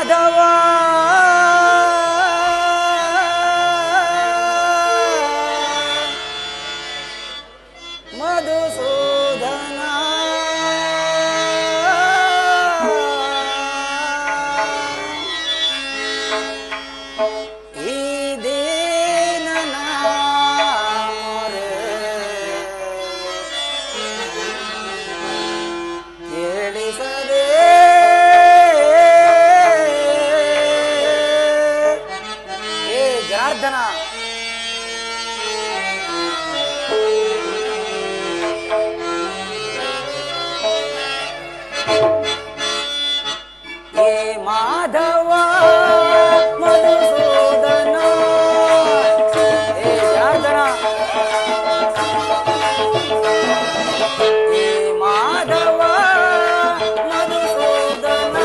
ಮಾಧವ ಮಧುಸೂದನ ಈ ದೀನನ ಮೊರೆ ಕೇಳಿಸದೆ ಏ ಜನಾರ್ದನ ಮಾಧವ ಮಧುಸೂದನ ಏ ಜನಾರ್ದನ ಏ ಮಾಧವ ಮಧುಸೂದನ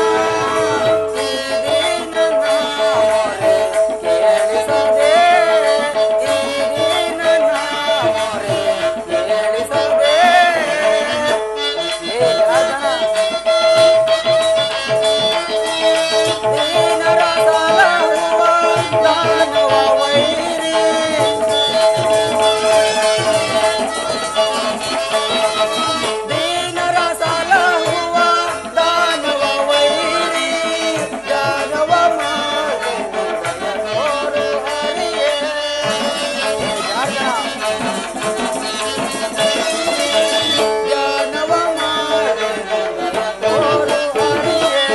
ಈ ದೀನನ ಮೊರೆ ಕೇಳಿಸದೆ ಈ ದೀನನ ಮೊರೆ ಕೇಳಿಸದೆ ಏ ಜನಾರ್ದನ ದೀನರ ಸಲಹುವ ದಾನವ ವೈರಿ ದೀನರ ಸಲಹುವ ದಾನವ ವೈರಿ ದಾನವ ಮಾಡು ದಯತೋರು ಹರಿಯೇ ದಾನವ ಮಾಡು ದಯತೋರು ಹರಿಯೇ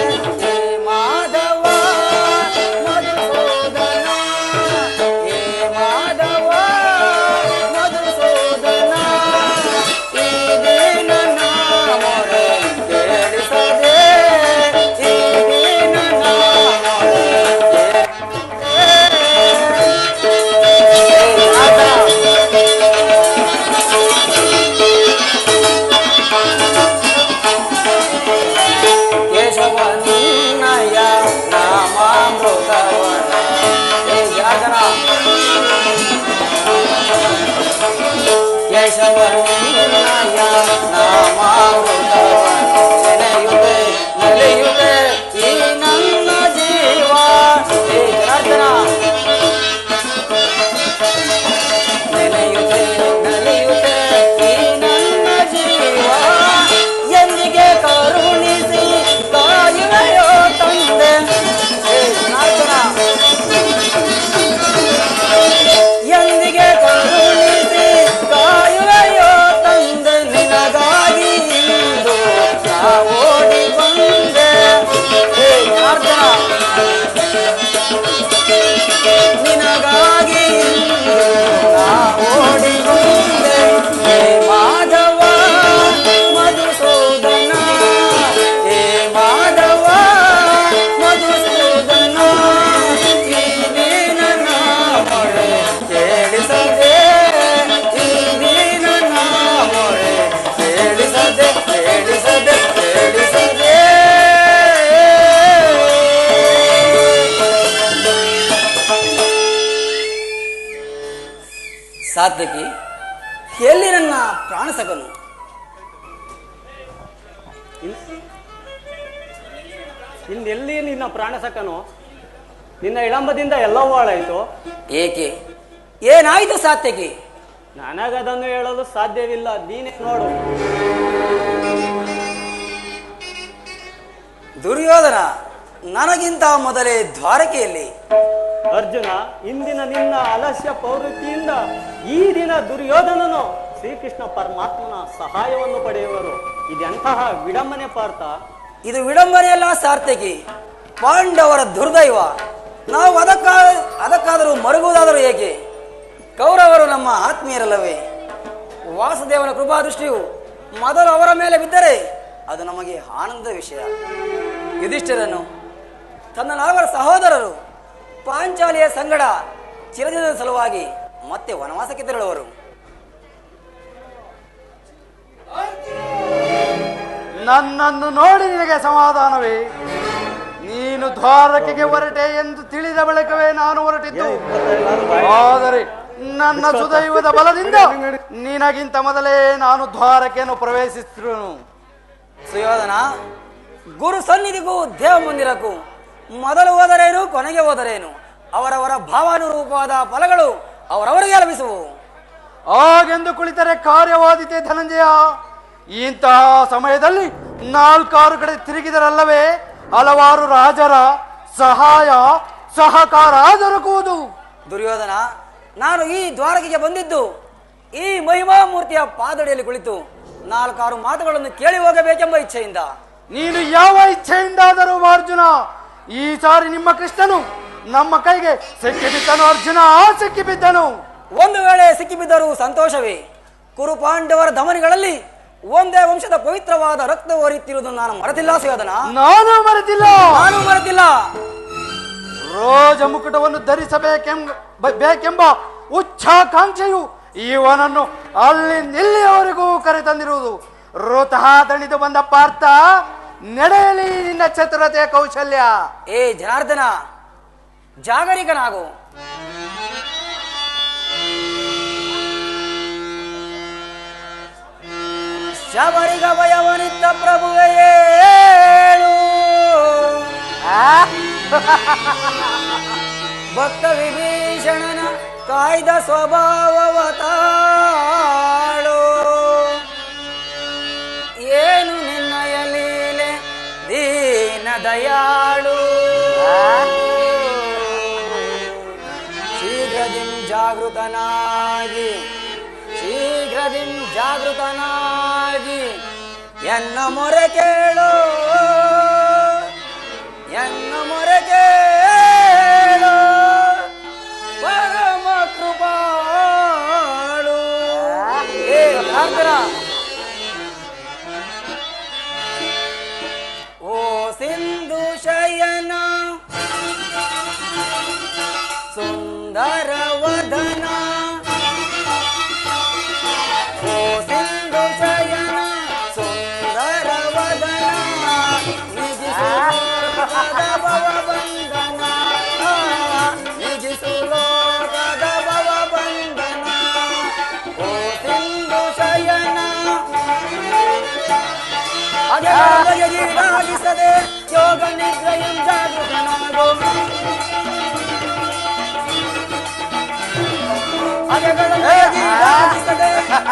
ಹೇ ಮಾಧವ ಮಧುಸೂದನ ಹೇ ಮಾಧವ ಮಧುಸೂದನ ಈ ದೀನನ ಮೊರೆ ಕೇಳಿಸದೆ ಈ ದೀನನ ಕೇಶವನ್ನಯ ನಾಮಾಮೃತವನ ಹೇ ಜಾಗರ ಕೇಶವನ್ನಯ ನಾಮಾಮೃತವನ ನೆನೆಯುತ್ತೆ ನೆಲೆಯುತ್ತೆ ಈ ನನ್ನ ಜೀವ ಹೇ ಜನಾರ್ದನ ನೆನೆಯುತ್ತೆ ನೆಲೆಯುತ್ತೆ ಈ ನನ್ನ ಜೀವ ಎಂದಿಗೆ ಕರುಣಿಸಿ ಕಾಯುವೆಯೋ ತಂದೆ ಹೇ ಜನಾರ್ದನ ಎಂದಿಗೆ ಕರುಣಿಸಿ ಕಾಯುವೆಯೋ ತಂದೆ ನಿನಗಾಗಿ ಇಂದು ನಾ ಓಡಿ ಬಂದೆ ಹೇ ಜನಾರ್ದನ ನಿನಗಾಗಿ ಇಂದು ನಾ ಓಡಿ ಬಂದೆ ಹೇ ಮಾಧವ ಮಧುಸೂದನ ಹೇ ಮಾಧವ ಮಧುಸೂದನ ಈ ದೀನನ ಮೊರೆ ಕೇಳಿಸದೆ ಈ ದೀನನ ಮೊರೆ ಕೇಳಿಸದೆ ಕೇಳಿಸದೆ ಕೇಳಿಸದೆ ಸಾತ್ವಿಕಿ ಎಲ್ಲಿ ನನ್ನ ಪ್ರಾಣಸಕನು ಇನ್ನೆಲ್ಲಿ ನಿನ್ನ ಪ್ರಾಣಸಕನು? ನಿನ್ನ ವಿಳಂಬದಿಂದ ಎಲ್ಲವೂ ಹಾಳಾಯಿತು. ಏಕೆ ಏನಾಯಿತು ಸಾತ್ವಿಕಿ? ನನಗದನ್ನು ಹೇಳಲು ಸಾಧ್ಯವಿಲ್ಲ, ನೀನೇ ನೋಡು. ದುರ್ಯೋಧನ ನನಗಿಂತ ಮೊದಲೇ ದ್ವಾರಕೆಯಲ್ಲಿ. ಅರ್ಜುನ, ಇಂದಿನ ನಿನ್ನ ಅಲಸ್ಯ ಪ್ರವೃತ್ತಿಯಿಂದ ಈ ದಿನ ದುರ್ಯೋಧನನು ಶ್ರೀಕೃಷ್ಣ ಪರಮಾತ್ಮನ ಸಹಾಯವನ್ನು ಪಡೆಯುವರು. ಇದೆಂತಹ ವಿಡಂಬನೆ ಪಾರ್ಥ? ಇದು ವಿಡಂಬನೆಯಲ್ಲ ಸಾರ್ಥಕಿ, ಪಾಂಡವರ ದುರ್ದೈವ. ನಾವು ಅದಕ್ಕಾದರೂ ಮರುಗುವುದಾದರೂ ಏಕೆ? ಕೌರವರು ನಮ್ಮ ಆತ್ಮೀಯರಲ್ಲವೇ? ವಾಸುದೇವನ ಕೃಪಾದೃಷ್ಟಿಯು ಮೊದಲು ಅವರ ಮೇಲೆ ಬಿದ್ದರೆ ಅದು ನಮಗೆ ಆನಂದದ ವಿಷಯ. ಯುಧಿಷ್ಠಿರನು ತನ್ನ 4 ಸಹೋದರರು ಪಾಂಚಾಲಿಯ ಸಂಗಡ ಚಿರದಿನದ ಸಲುವಾಗಿ ಮತ್ತೆ ವನವಾಸಕ್ಕೆ ತೆರಳುವರು. ನನ್ನನ್ನು ನೋಡಿ ನಿನಗೆ ಸಮಾಧಾನವೇ? ನೀನು ದ್ವಾರಕೆಗೆ ಹೊರಟೆ ಎಂದು ತಿಳಿದ ಬಳಿಕವೇ ನಾನು ಹೊರಟಿದ್ದು. ಆದರೆ ನನ್ನ ಸುದೈವದ ಬಲದಿಂದ ನಿನಗಿಂತ ಮೊದಲೇ ನಾನು ದ್ವಾರಕೆಯನ್ನು ಪ್ರವೇಶಿಸಿರುವನು. ಸುಯೋಧನ, ಗುರು ಸನ್ನಿಧಿಗೂ ದೇವ ಮಂದಿರಕ್ಕೂ ಮೊದಲು ಹೋದರೇನು ಕೊನೆಗೆ ಹೋದರೇನು, ಅವರವರ ಭಾವಾನುರೂಪವಾದ ಫಲಗಳು ಅವರವರಿಗೆ ಲಭಿಸುವು. ಹಾಗೆಂದು ಕುಳಿತರೆ ಕಾರ್ಯವಾದಿತೆ ಧನಂಜಯ. ಇಂತಹ ಸಮಯದಲ್ಲಿ 4 ಕಡೆ ತಿರುಗಿದರಲ್ಲವೇ ಹಲವಾರು ರಾಜರ ಸಹಾಯ ಸಹಕಾರ ದೊರಕುವುದು. ದುರ್ಯೋಧನ, ನಾನು ಈ ದ್ವಾರಕೆಗೆ ಬಂದಿದ್ದು ಈ ಮಹಿಮಾ ಮೂರ್ತಿಯ ಪಾದಡಿಯಲ್ಲಿ ಕುಳಿತು 4 ಮಾತುಗಳನ್ನು ಕೇಳಿ ಹೋಗಬೇಕೆಂಬ ಇಚ್ಛೆಯಿಂದ. ನೀನು ಯಾವ ಇಚ್ಛೆಯಿಂದಾದರೂ ಅರ್ಜುನ, ಈ ಸಾರಿ ನಿಮ್ಮ ಕೃಷ್ಣನು ನಮ್ಮ ಕೈಗೆ ಸಿಕ್ಕಿಬಿದ್ದನು. ಅರ್ಜುನ ಸಿಕ್ಕಿಬಿದ್ದನು. ಒಂದು ವೇಳೆ ಸಿಕ್ಕಿಬಿದ್ದರೂ ಸಂತೋಷವೇ. ಕುರುಪಾಂಡವರ ಧಮನಿಗಳಲ್ಲಿ ಒಂದೇ ವಂಶದ ಪವಿತ್ರವಾದ ರಕ್ತ ಹರಿಯುತ್ತಿರುವುದನ್ನು ನಾನು ಮರೆತಿಲ್ಲ ಸುಯೋಧನ. ನಾನು ಮರೆತಿಲ್ಲ. ರೋಜ ಮುಕುಟವನ್ನು ಧರಿಸಬೇಕೆಂಬ ಉಚ್ಚಾಕಾಂಕ್ಷೆಯು ಇವನನ್ನು ಇಲ್ಲಿಯವರೆಗೂ ಕರೆತಂದಿರುವುದು. ಋತಃ ದಣಿದು ಬಂದ ಪಾರ್ಥ, ನಡೆಯಲಿ ನಿನ್ನ ಚತುರತೆಯ ಕೌಶಲ್ಯ. ಏ ಜನಾರ್ದನ, ಜಾಗರಿಕನಾಗು. ಶಬರಿಗ ಭಯವನಿದ್ದ ಪ್ರಭುವೇ ಹೇಳು, ಭಕ್ತ ವಿಭೀಷಣನ ಕಾಯ್ದ ಸ್ವಭಾವವ ತಾಳು. ಏನು ನಿನ್ನಯ ಲೀಲೆ ದೀನ ದಯಾಳು. ಶೀಘ್ರದಿಂ ಜಾಗೃತನಾಗಿ ಎನ್ನ ಮೊರೆ ಕೇಳು, ಪರಮ ಕೃಪಾಳು. ಏ ಜನಾರ್ದನ, ಓ ಸಿಂಧು ಶಯನ ಸುಂದರ ವದನ, ಓ ಸಿಂಧು ಶಯನ ಸುಂದರ ವದನ, ನಿಜಿಸು ಲೋಕದ ಭವಬಂಧನ, ನಿಜಿಸು ಲೋಕದ ಭವಬಂಧನ. ಓ ಸಿಂಧು ಶಯನ ಅಗೀಡಾಗಿಸದೆ ಯೋಗ ನಿದ್ರೆಯಂ ಜಾಗೃತನಾಗೋ, ಅಗೀಡಾಗಿಸದೆ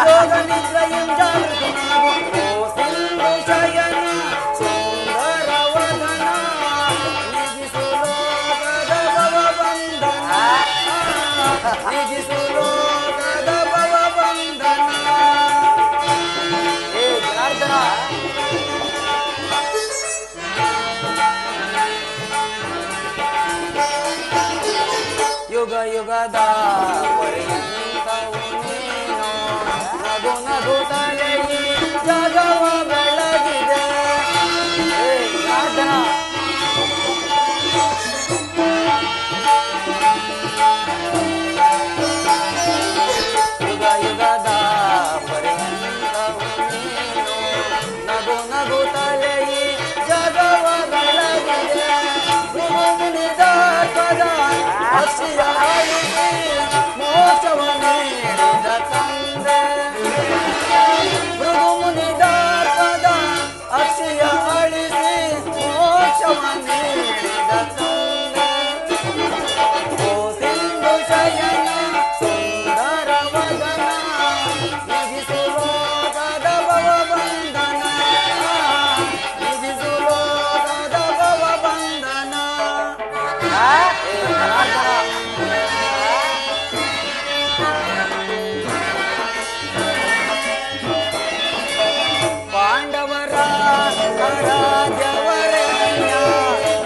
ಯೋಗ ನಿದ್ರೆಯಂ ಜಾಗೃತನಾಗೋ. ಓ ಸಿಂಧು ಶಯನ ಸುಂದರ ವದನ, ನಿಜಿಸು ಲೋಕದ ಭವಬಂಧನ, ನಿಜಿಸು ಲೋಕದ ಭವಬಂಧನ. ಏ ಜನಾರ್ದನ, ಯುಗ ಯುಗದ ಪರ್ಯಂತವು ನೀನು ನಗು ನಗುತ್ತಲೇ ಈ ಜಗವ ಬೆಳಗಿದೆ. ಏ ಜನಾರ್ದನ, ಯುಗ ಯುಗದ ಪರ್ಯಂತವು ನೀನು ನಗು ನಗುತ್ತಲೇ ಈ ಜಗವ ಬೆಳಗಿದೆ. ಮುನಿದಾಟದ ಅಕ್ಷಿಯ ಅಳಿಸಿ ಮೋಕ್ಷವ ನೀಡಿದ ತಂದೆ, ಭೃಗು ಮುನಿದಾಟದ ಅಕ್ಷಿಯ ಅಳಿಸಿ ಮೋಕ್ಷವ ನೀಡಿದ ತಂದೆ. ಓ ಸಿಂಧು ಶಯನ ಸುಂದರ ವದನ, ನಿಜಿಸು ಲೋಕದ ಭವಬಂಧನ, ನಿಜಿಸು ಲೋಕದ ಭವಬಂಧನ. ಪಾಂಡವರ ರಾಜ್ಯವರೆಣ್ಯ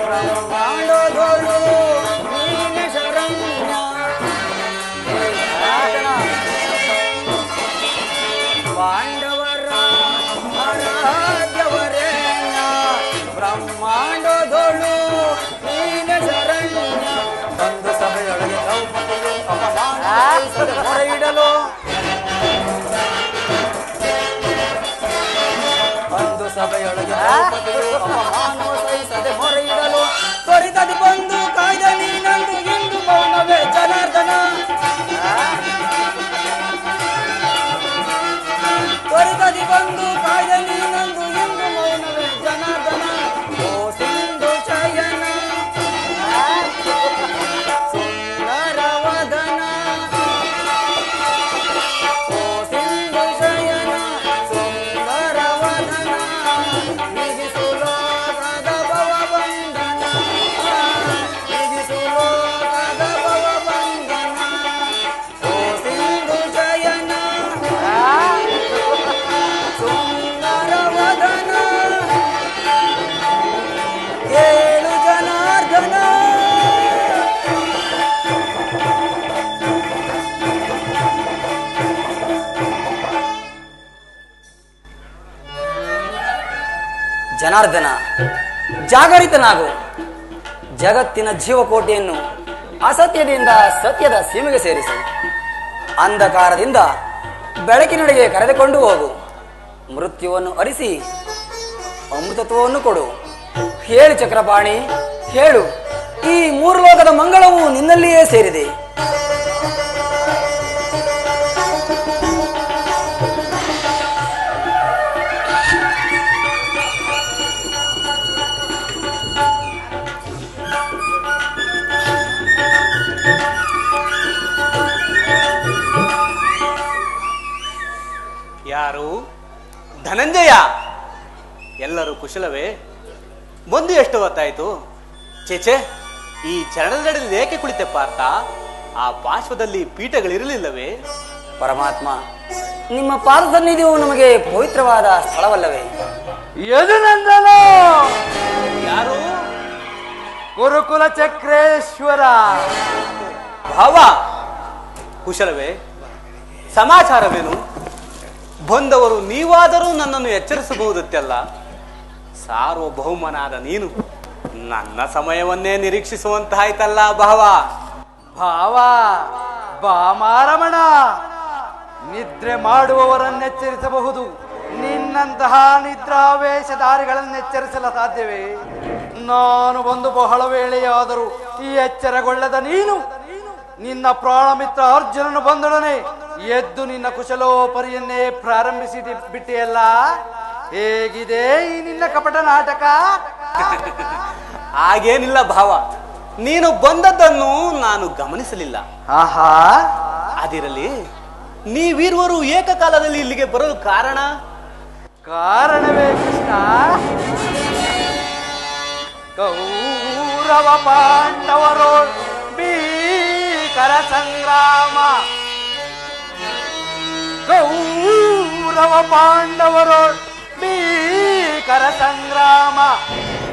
ಬ್ರಹ್ಮಾಂಡೋಧೋಳು ನೀನೆ ಶರಣ್ಯ. ಪಾಂಡವರ ರಾಜ್ಯವರೆಣ್ಯ ಬ್ರಹ್ಮಾಂಡೋಧೋಳು ನೀನೆ ಶರಣ್ಯ. ಒಂದು ಸಭೆಯೊಳಗೆ ದ್ರೌಪದಿಯು ಅಪಮಾನ ಮೊರೆ ಇಡಲು, ಒಂದು ಸಭೆಯೊಳಗೆ ದ್ರೌಪದಿಯು ಅಪಮಾನವ ಸಹಿಸದೆ ಮೊರೆ ಇಡಲು, ತ್ವರಿತದಿ ಬಂದು ಕಾಯ್ದ ನೀನಂದು ಎಂದು ಮೌನವೇ ಜನಾರ್ದನ. ತ್ವರಿತದಿ ಬಂದು ಕಾಯ್ದ ನೀನಂದು ಎಂದು ಮೌನವೇ ಜನಾರ್ದನ. ಓ ಸಿಂಧು ಶಯನ ಜನಾರ್ದನ, ಜಾಗರಿತನಾಗು. ಜಗತ್ತಿನ ಜೀವಕೋಟಿಯನ್ನು ಅಸತ್ಯದಿಂದ ಸತ್ಯದ ಸೀಮೆಗೆ ಸೇರಿಸು. ಅಂಧಕಾರದಿಂದ ಬೆಳಕಿನಡೆಗೆ ಕರೆದುಕೊಂಡು ಹೋಗು. ಮೃತ್ಯುವನ್ನು ಅರಿಸಿ ಅಮೃತತ್ವವನ್ನು ಕೊಡು. ಹೇಳು ಚಕ್ರಪಾಣಿ, ಹೇಳು. ಈ ಮೂರು ಲೋಕದ ಮಂಗಳವು ನಿನ್ನಲ್ಲಿಯೇ ಸೇರಿದೆ. ಯಾರು? ಧನಂಜಯ. ಎಲ್ಲರೂ ಕುಶಲವೇ? ಬಂದು ಎಷ್ಟು ಹೊತ್ತಾಯ್ತು? ಚೇಚೆ, ಈ ಚರಣದಲ್ಲಿ ಏಕೆ ಕುಳಿತೆ ಪಾರ್ಥ? ಆ ಪಾರ್ಶ್ವದಲ್ಲಿ ಪೀಠಗಳಿರಲಿಲ್ಲವೇ? ಪರಮಾತ್ಮ, ನಿಮ್ಮ ಪಾದ ಸನ್ನಿಧಿಯು ನಮಗೆ ಪವಿತ್ರವಾದ ಸ್ಥಳವಲ್ಲವೇ? ಯದುನಂದನ. ಯಾರು? ಗುರುಕುಲ ಚಕ್ರೇಶ್ವರ. ಭಾವ, ಕುಶಲವೇ? ಸಮಾಚಾರವೇನು? ಬಂದವರು ನೀವಾದರೂ ನನ್ನನ್ನು ಎಚ್ಚರಿಸಬಹುದತ್ತಲ್ಲ. ಸಾರ್ವಭೌಮನಾದ ನೀನು ನನ್ನ ಸಮಯವನ್ನೇ ನಿರೀಕ್ಷಿಸುವಂತಾಯ್ತಲ್ಲ ಭಾವ. ಭಾವ, ಬಾಮಾರಮಣ. ನಿದ್ರೆ ಮಾಡುವವರನ್ನೆಚ್ಚರಿಸಬಹುದು, ನಿನ್ನಂತಹ ನಿದ್ರಾವೇಶಧಾರಿಗಳನ್ನೆಚ್ಚರಿಸಲು ಸಾಧ್ಯವೇ? ನಾನು ಬಂದು ಬಹಳ ವೇಳೆಯಾದರೂ ಈ ಎಚ್ಚರಗೊಳ್ಳದ ನೀನು ನಿನ್ನ ಪ್ರಾಣಮಿತ್ರ ಅರ್ಜುನನು ಬಂದೊಡನೆ ಎದ್ದು ನಿನ್ನ ಕುಶಲೋಪರಿಯನ್ನೇ ಪ್ರಾರಂಭಿಸಿ ಬಿಟ್ಟಿಯಲ್ಲ. ಹೇಗಿದೆ ಈ ನಿನ್ನ ಕಪಟ ನಾಟಕ? ಹಾಗೇನಿಲ್ಲ ಭಾವ, ನೀನು ಬಂದದ್ದನ್ನು ನಾನು ಗಮನಿಸಲಿಲ್ಲ. ಆಹಾ, ಅದಿರಲಿ, ನೀವಿರುವರು ಏಕಕಾಲದಲ್ಲಿ ಇಲ್ಲಿಗೆ ಬರಲು ಕಾರಣ? ಕಾರಣವೇ ಕೃಷ್ಣ. ಕೌರವ ಪಾಂಡವರು ಭೀಕರ ಸಂಗ್ರಾಮ. ಕೌರವ ಪಾಂಡವರು ಭೀಕರ ಸಂಗ್ರಾಮ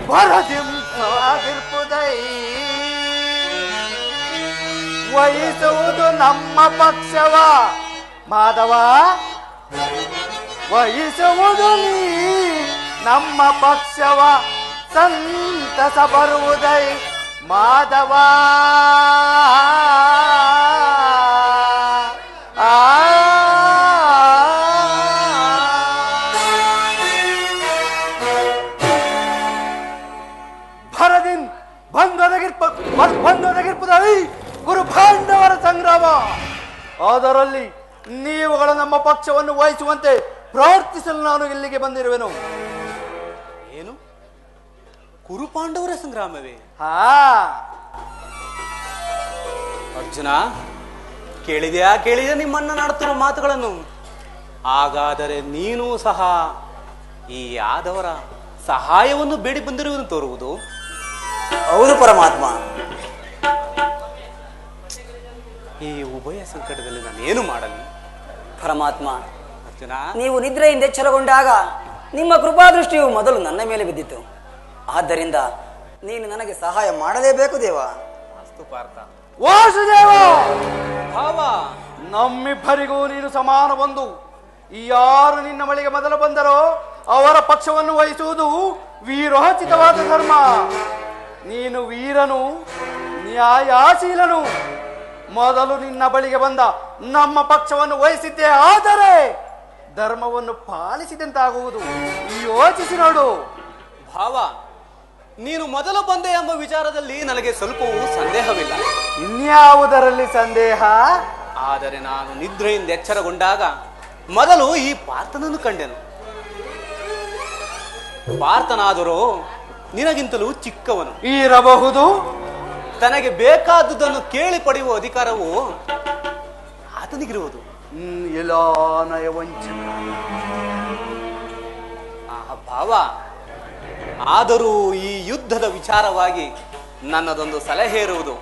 ಭರದಿಂಪುದೈ ವಹಿಸುವುದು ನಮ್ಮ ಪಕ್ಷವ. ಮಾಧವ, ವಹಿಸುವುದು ನೀ ನಮ್ಮ ಪಕ್ಷವ. ಸಂತಸ ಬರುವುದೈ ಮಾಧವ. ಭರದಿನ್ ಬಂದೊದಗಿರ್ಪುದೈ ಗುರು ಪಾಂಡವರ ಸಂಗ್ರಾಮ. ಅದರಲ್ಲಿ ನೀವುಗಳು ನಮ್ಮ ಪಕ್ಷವನ್ನು ವಹಿಸುವಂತೆ ಪ್ರಾರ್ಥಿಸಲು ನಾನು ಇಲ್ಲಿಗೆ ಬಂದಿರುವೆನು. ಏನು? ಕುರುಪಾಂಡವರ ಸಂಗ್ರಾಮವೇ? ಹಾ, ಅರ್ಜುನ, ಕೇಳಿದೆಯಾ ನಿಮ್ಮನ್ನ ನಾಡುತ್ತಿರುವ ಮಾತುಗಳನ್ನು? ಹಾಗಾದರೆ ನೀನು ಸಹ ಈ ಯಾದವರ ಸಹಾಯವನ್ನು ಬೇಡಿ ಬಂದಿರುವುದು ತೋರುವುದು? ಹೌದು ಪರಮಾತ್ಮ. ಈ ಉಭಯ ಸಂಕಟದಲ್ಲಿ ನಾನು ಏನು ಮಾಡಲಿ? ಪರಮಾತ್ಮ, ಅರ್ಜುನ, ನೀವು ನಿದ್ರೆಯಿಂದ ಎಚ್ಚರಗೊಂಡಾಗ ನಿಮ್ಮ ಕೃಪಾದೃಷ್ಟಿಯು ಮೊದಲು ನನ್ನ ಮೇಲೆ ಬಿದ್ದಿತು. ಆದ್ದರಿಂದ ನೀನು ನನಗೆ ಸಹಾಯ ಮಾಡಲೇಬೇಕು ದೇವ. ಅಸ್ತು ಪಾರ್ಥ. ವಾಸುದೇವ, ಭಾವ, ನಮ್ಮಿಬ್ಬರಿಗೂ ನೀನು ಸಮಾನ ಬಂಧು. ಯಾರು ನಿನ್ನ ಬಳಿಗೆ ಮೊದಲು ಬಂದರೋ ಅವರ ಪಕ್ಷವನ್ನು ವಹಿಸುವುದು ವೀರೋಚಿತವಾದ ಧರ್ಮ. ನೀನು ವೀರನು, ನ್ಯಾಯಾಶೀಲನು. ಮೊದಲು ನಿನ್ನ ಬಳಿಗೆ ಬಂದ ನಮ್ಮ ಪಕ್ಷವನ್ನು ವಹಿಸಿದ್ದೇ ಆದರೆ ಧರ್ಮವನ್ನು ಪಾಲಿಸಿದಂತಾಗುವುದು. ಯೋಚಿಸಿ ನೋಡು. ಭಾವ, ನೀನು ಮೊದಲು ಬಂದೆ ಎಂಬ ವಿಚಾರದಲ್ಲಿ ನನಗೆ ಸ್ವಲ್ಪವೂ ಸಂದೇಹವಿಲ್ಲ. ಇನ್ಯಾವುದರಲ್ಲಿ ಸಂದೇಹ? ಆದರೆ ನಾನು ನಿದ್ರೆಯಿಂದ ಎಚ್ಚರಗೊಂಡಾಗ ಮೊದಲು ಈ ಪಾರ್ಥನನ್ನು ಕಂಡೆನು. ಪಾರ್ಥನಾದರೂ ನಿನಗಿಂತಲೂ ಚಿಕ್ಕವನು ಇರಬಹುದು. ತನಗೆ ಬೇಕಾದುದನ್ನು ಕೇಳಿ ಪಡೆಯುವ ಅಧಿಕಾರವು ಆತನಿಗಿರುವುದು. ಎಲ್ಲಾ ನಯವಂಚಕ. ಭಾವ, ಆದರೂ ಈ ಯುದ್ಧದ ವಿಚಾರವಾಗಿ ನನ್ನದೊಂದು ಸಲಹೆ ಇರುವುದು.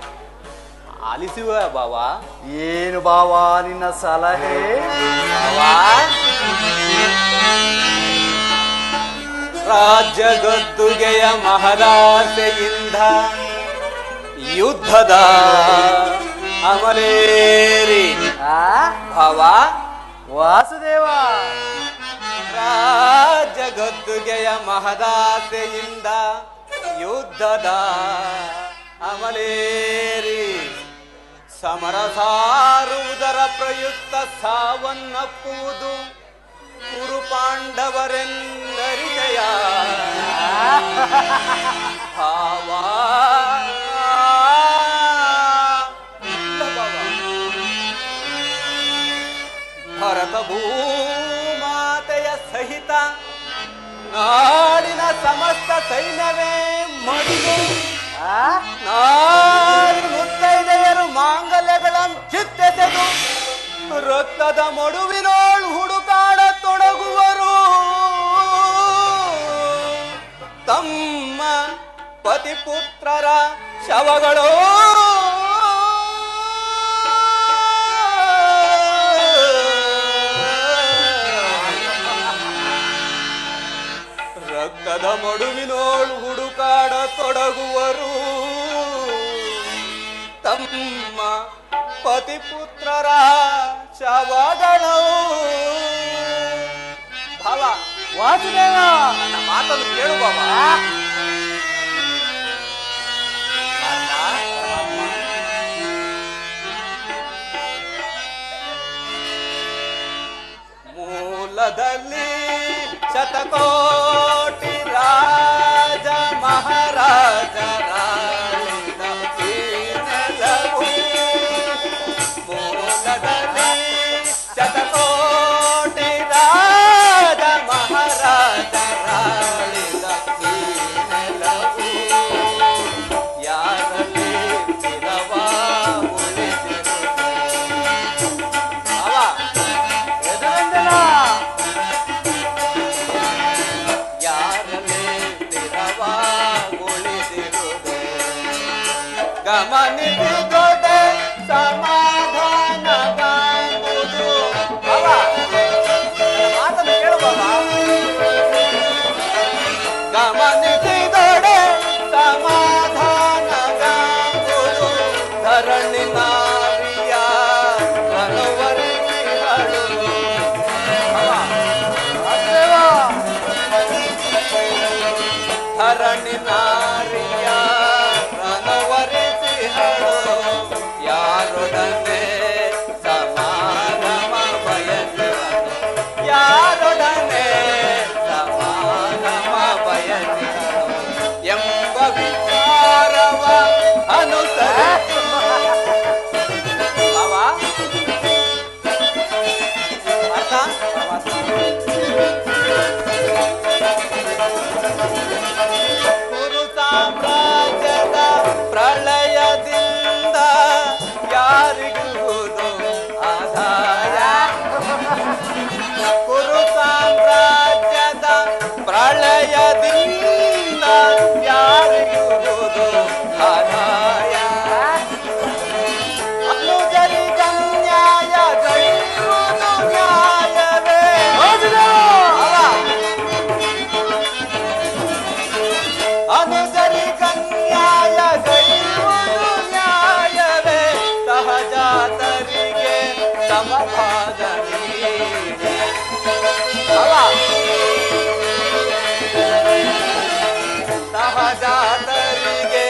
ಆಲಿಸುವ ಭಾವ. ಏನು ಭಾವ ನಿನ್ನ ಸಲಹೆ? ರಾಜ್ಯ ಗದ್ದುಗೆಯ ಮಹದಾಸೆಯಿಂದ ಯುದ್ಧದ ಅಮಲೇರಿ. ಭಾವ, ವಾಸುದೇವ, ರಾಜ್ಯ ಗದ್ದುಗೆಯ ಮಹದಾಸೆಯಿಂದ ಯುದ್ಧದ ಅಮಲೇರಿ ಸಮರ ಸಾರುವುದರ ಪ್ರಯುಕ್ತ ಸಾವನ್ನಪ್ಪುವುದು ಕುರು ಪಾಂಡವರೆಂದರಿದೆಯ ಭಾವ ಭರತ ಭೂಮಾತೆಯ ಸಹಿತ ನಾಡಿನ ಸಮಸ್ತ ಸೈನ್ಯವೇ ಮಡಿದು ನಾಡಿ ಮುತ್ತೈದೆಯರು ಮಾಂಗಲ್ಯಗಳನ್ನು ಕಿತ್ತೆಸೆದು ರಕ್ತದ ಮಡುವಿನೋಳು ಹುಡುಕಾಡ ತೊಡಗುವರು ತಮ್ಮ ಪತಿಪುತ್ರರ ಶವಗಳು ರಕ್ತದ ಮಡುವಿನೋಳು ಹುಡುಕಾಡ ತೊಡಗುವರು ತಮ್ಮ ಪತಿಪುತ್ರರ ಶವಗಳು ಭಾವ ವಾಸುದೇವ ನನ್ನ ಮಾತನ್ನು ಕೇಳು ಬಾಬಾ ಮೂಲದಲ್ಲಿ ಶತಕೋಟಿ ರಾಜ ಮಹಾರಾಜ ಮೂಲದಲ್ಲಿ ಶತಕೋಟಿ ರಾಜ ಮಹಾರಾಜ ರಾಳಿದ ನೆಲವು ಯಾರಲ್ಲಿ ಸ್ಥಿರವ ಉಳಿದಿರುವುದು ಯಾರಲ್ಲಿ ಸ್ಥಿರವಾಗುಳಿದಿರುವುದು ಗಮನಿಸಿದೊಡೆ ಸಮಾಧಾನವಾಗುವುದು ಮಾತನ್ನು ಕೇಳು ಬಾಬಾ ಗಮನಿಸಿದೊಡೆ ಸಮಾಧಾನವಾಗುವುದು ಧರಣಿ ನಾರಿಯ ಮನವರಿಸಿಗಳು ಧರಣಿ ನಾರಿಯ ರಣವರಿಸಿಹಳು ಯಾರೊಡನೆ ಸಮಾಗಮ ಬಯಸಿಹಳು ಯಾರೊಡನೆ ಸಮಾಗಮ ಬಯಸಿಹಳು ಎಂಬ ವಿಚಾರವ ಅನುಸರಿಸಿ ಕುರು ಸಾಮ್ರಾಜ್ಯದ ಪ್ರಳಯದಿಂದ ಯಾರಿಗುವುದು ಆದಾಯ ಕುರು ಸಾಮ್ರಾಜ್ಯದ ಪ್ರಳಯದಿಂದ ಯಾರಿಗುವುದು ಆದಾಯ ಅನುಜರಿಗನ್ಯಾಯ ಗೈರುವುದು ನ್ಯಾಯವೇ ಅನುಜರಿಗನ್ಯಾಯ ಗೈರುವುದು ನ್ಯಾಯವೇ ಸಹಜಾತರಿಗೆ ಸಮಭಾಗ ನೀಡಿ ಸಹಜಾತರಿಗೆ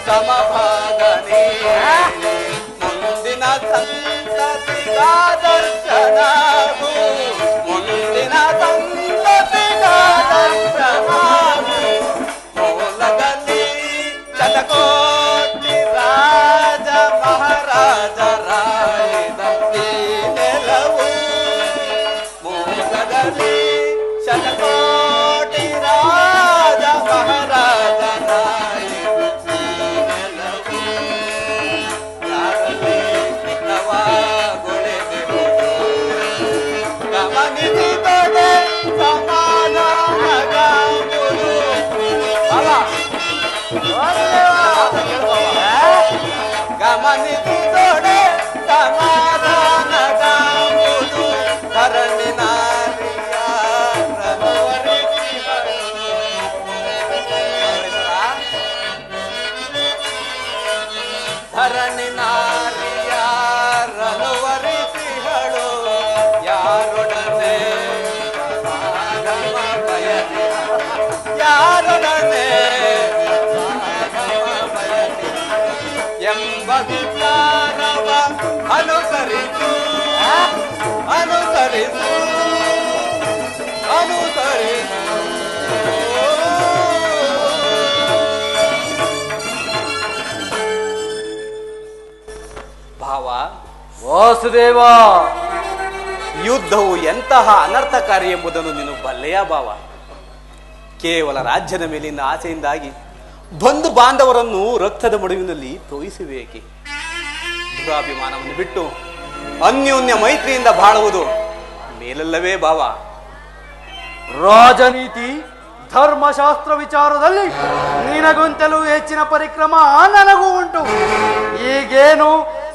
ಸಮಭಾಗ ನೀಡಿ ಮುಂದಿನ ಸಂತತಿಗಾದರ್ಶನಾಗು ಮುಂದಿನ ಸಂತತಿಗಾದರ್ಶನಾಗು ಮೂಲದಲ್ಲಿ ಶತಕೋಟಿ ರಾಜ ಮಹಾರಾಜ ರಾಳಿದ ಈ ನೆಲವು ಮೂಲದಲ್ಲಿ ಶತಕೋಟಿ ರಾಜ ಮಹಾರಾಜ ರಾಳಿದ ಈ ನೆಲವು ಯಾರಲ್ಲಿ ಹಿತವಾಗುಳಿದಿರುವುದು ಗಮನಿಸಿದೊಡೆ ಸಮಾಧಾನಗಾಗುವುದು ಗಮನಿಸಿದೊಡೆ ಸಮಾಧಾನಗಾಗುವುದು ಧರಣಿ ನಾರಿಯ ರಣವರಿಸಿಹಳು ಧರಣಿ ನಾರಿಯ ರಣವರಿಸಿಹಳು ಯಾರೊಡನೆ ಎಂಬ ವಿಚಾರವ ಅನುಸರಿಸು ಅನುಸರಿಸು ಅನುಸರಿಸು. ಭಾವ, ವಾಸುದೇವ, ಯುದ್ಧವು ಎಂತಹ ಅನರ್ಥಕಾರಿ ಎಂಬುದನ್ನು ನೀನು ಬಲ್ಲೆಯ ಭಾವ. ಕೇವಲ ರಾಜ್ಯದ ಮೇಲಿನ ಆಸೆಯಿಂದಾಗಿ ಬಂಧು ಬಾಂಧವರನ್ನು ರಕ್ತದ ಮಡುವಿನಲ್ಲಿ ತೋಯಿಸಬೇಕೆ? ದುರಾಭಿಮಾನವನ್ನು ಬಿಟ್ಟು ಅನ್ಯೋನ್ಯ ಮೈತ್ರಿಯಿಂದ ಬಾಳುವುದು ಮೇಲಲ್ಲವೇ ಭಾವ? ರಾಜನೀತಿ ಧರ್ಮಶಾಸ್ತ್ರ ವಿಚಾರದಲ್ಲಿ ನಿನಗೊಂತಲೂ ಹೆಚ್ಚಿನ ಪರಿಕ್ರಮ ನನಗೂ ಉಂಟು. ಈಗೇನು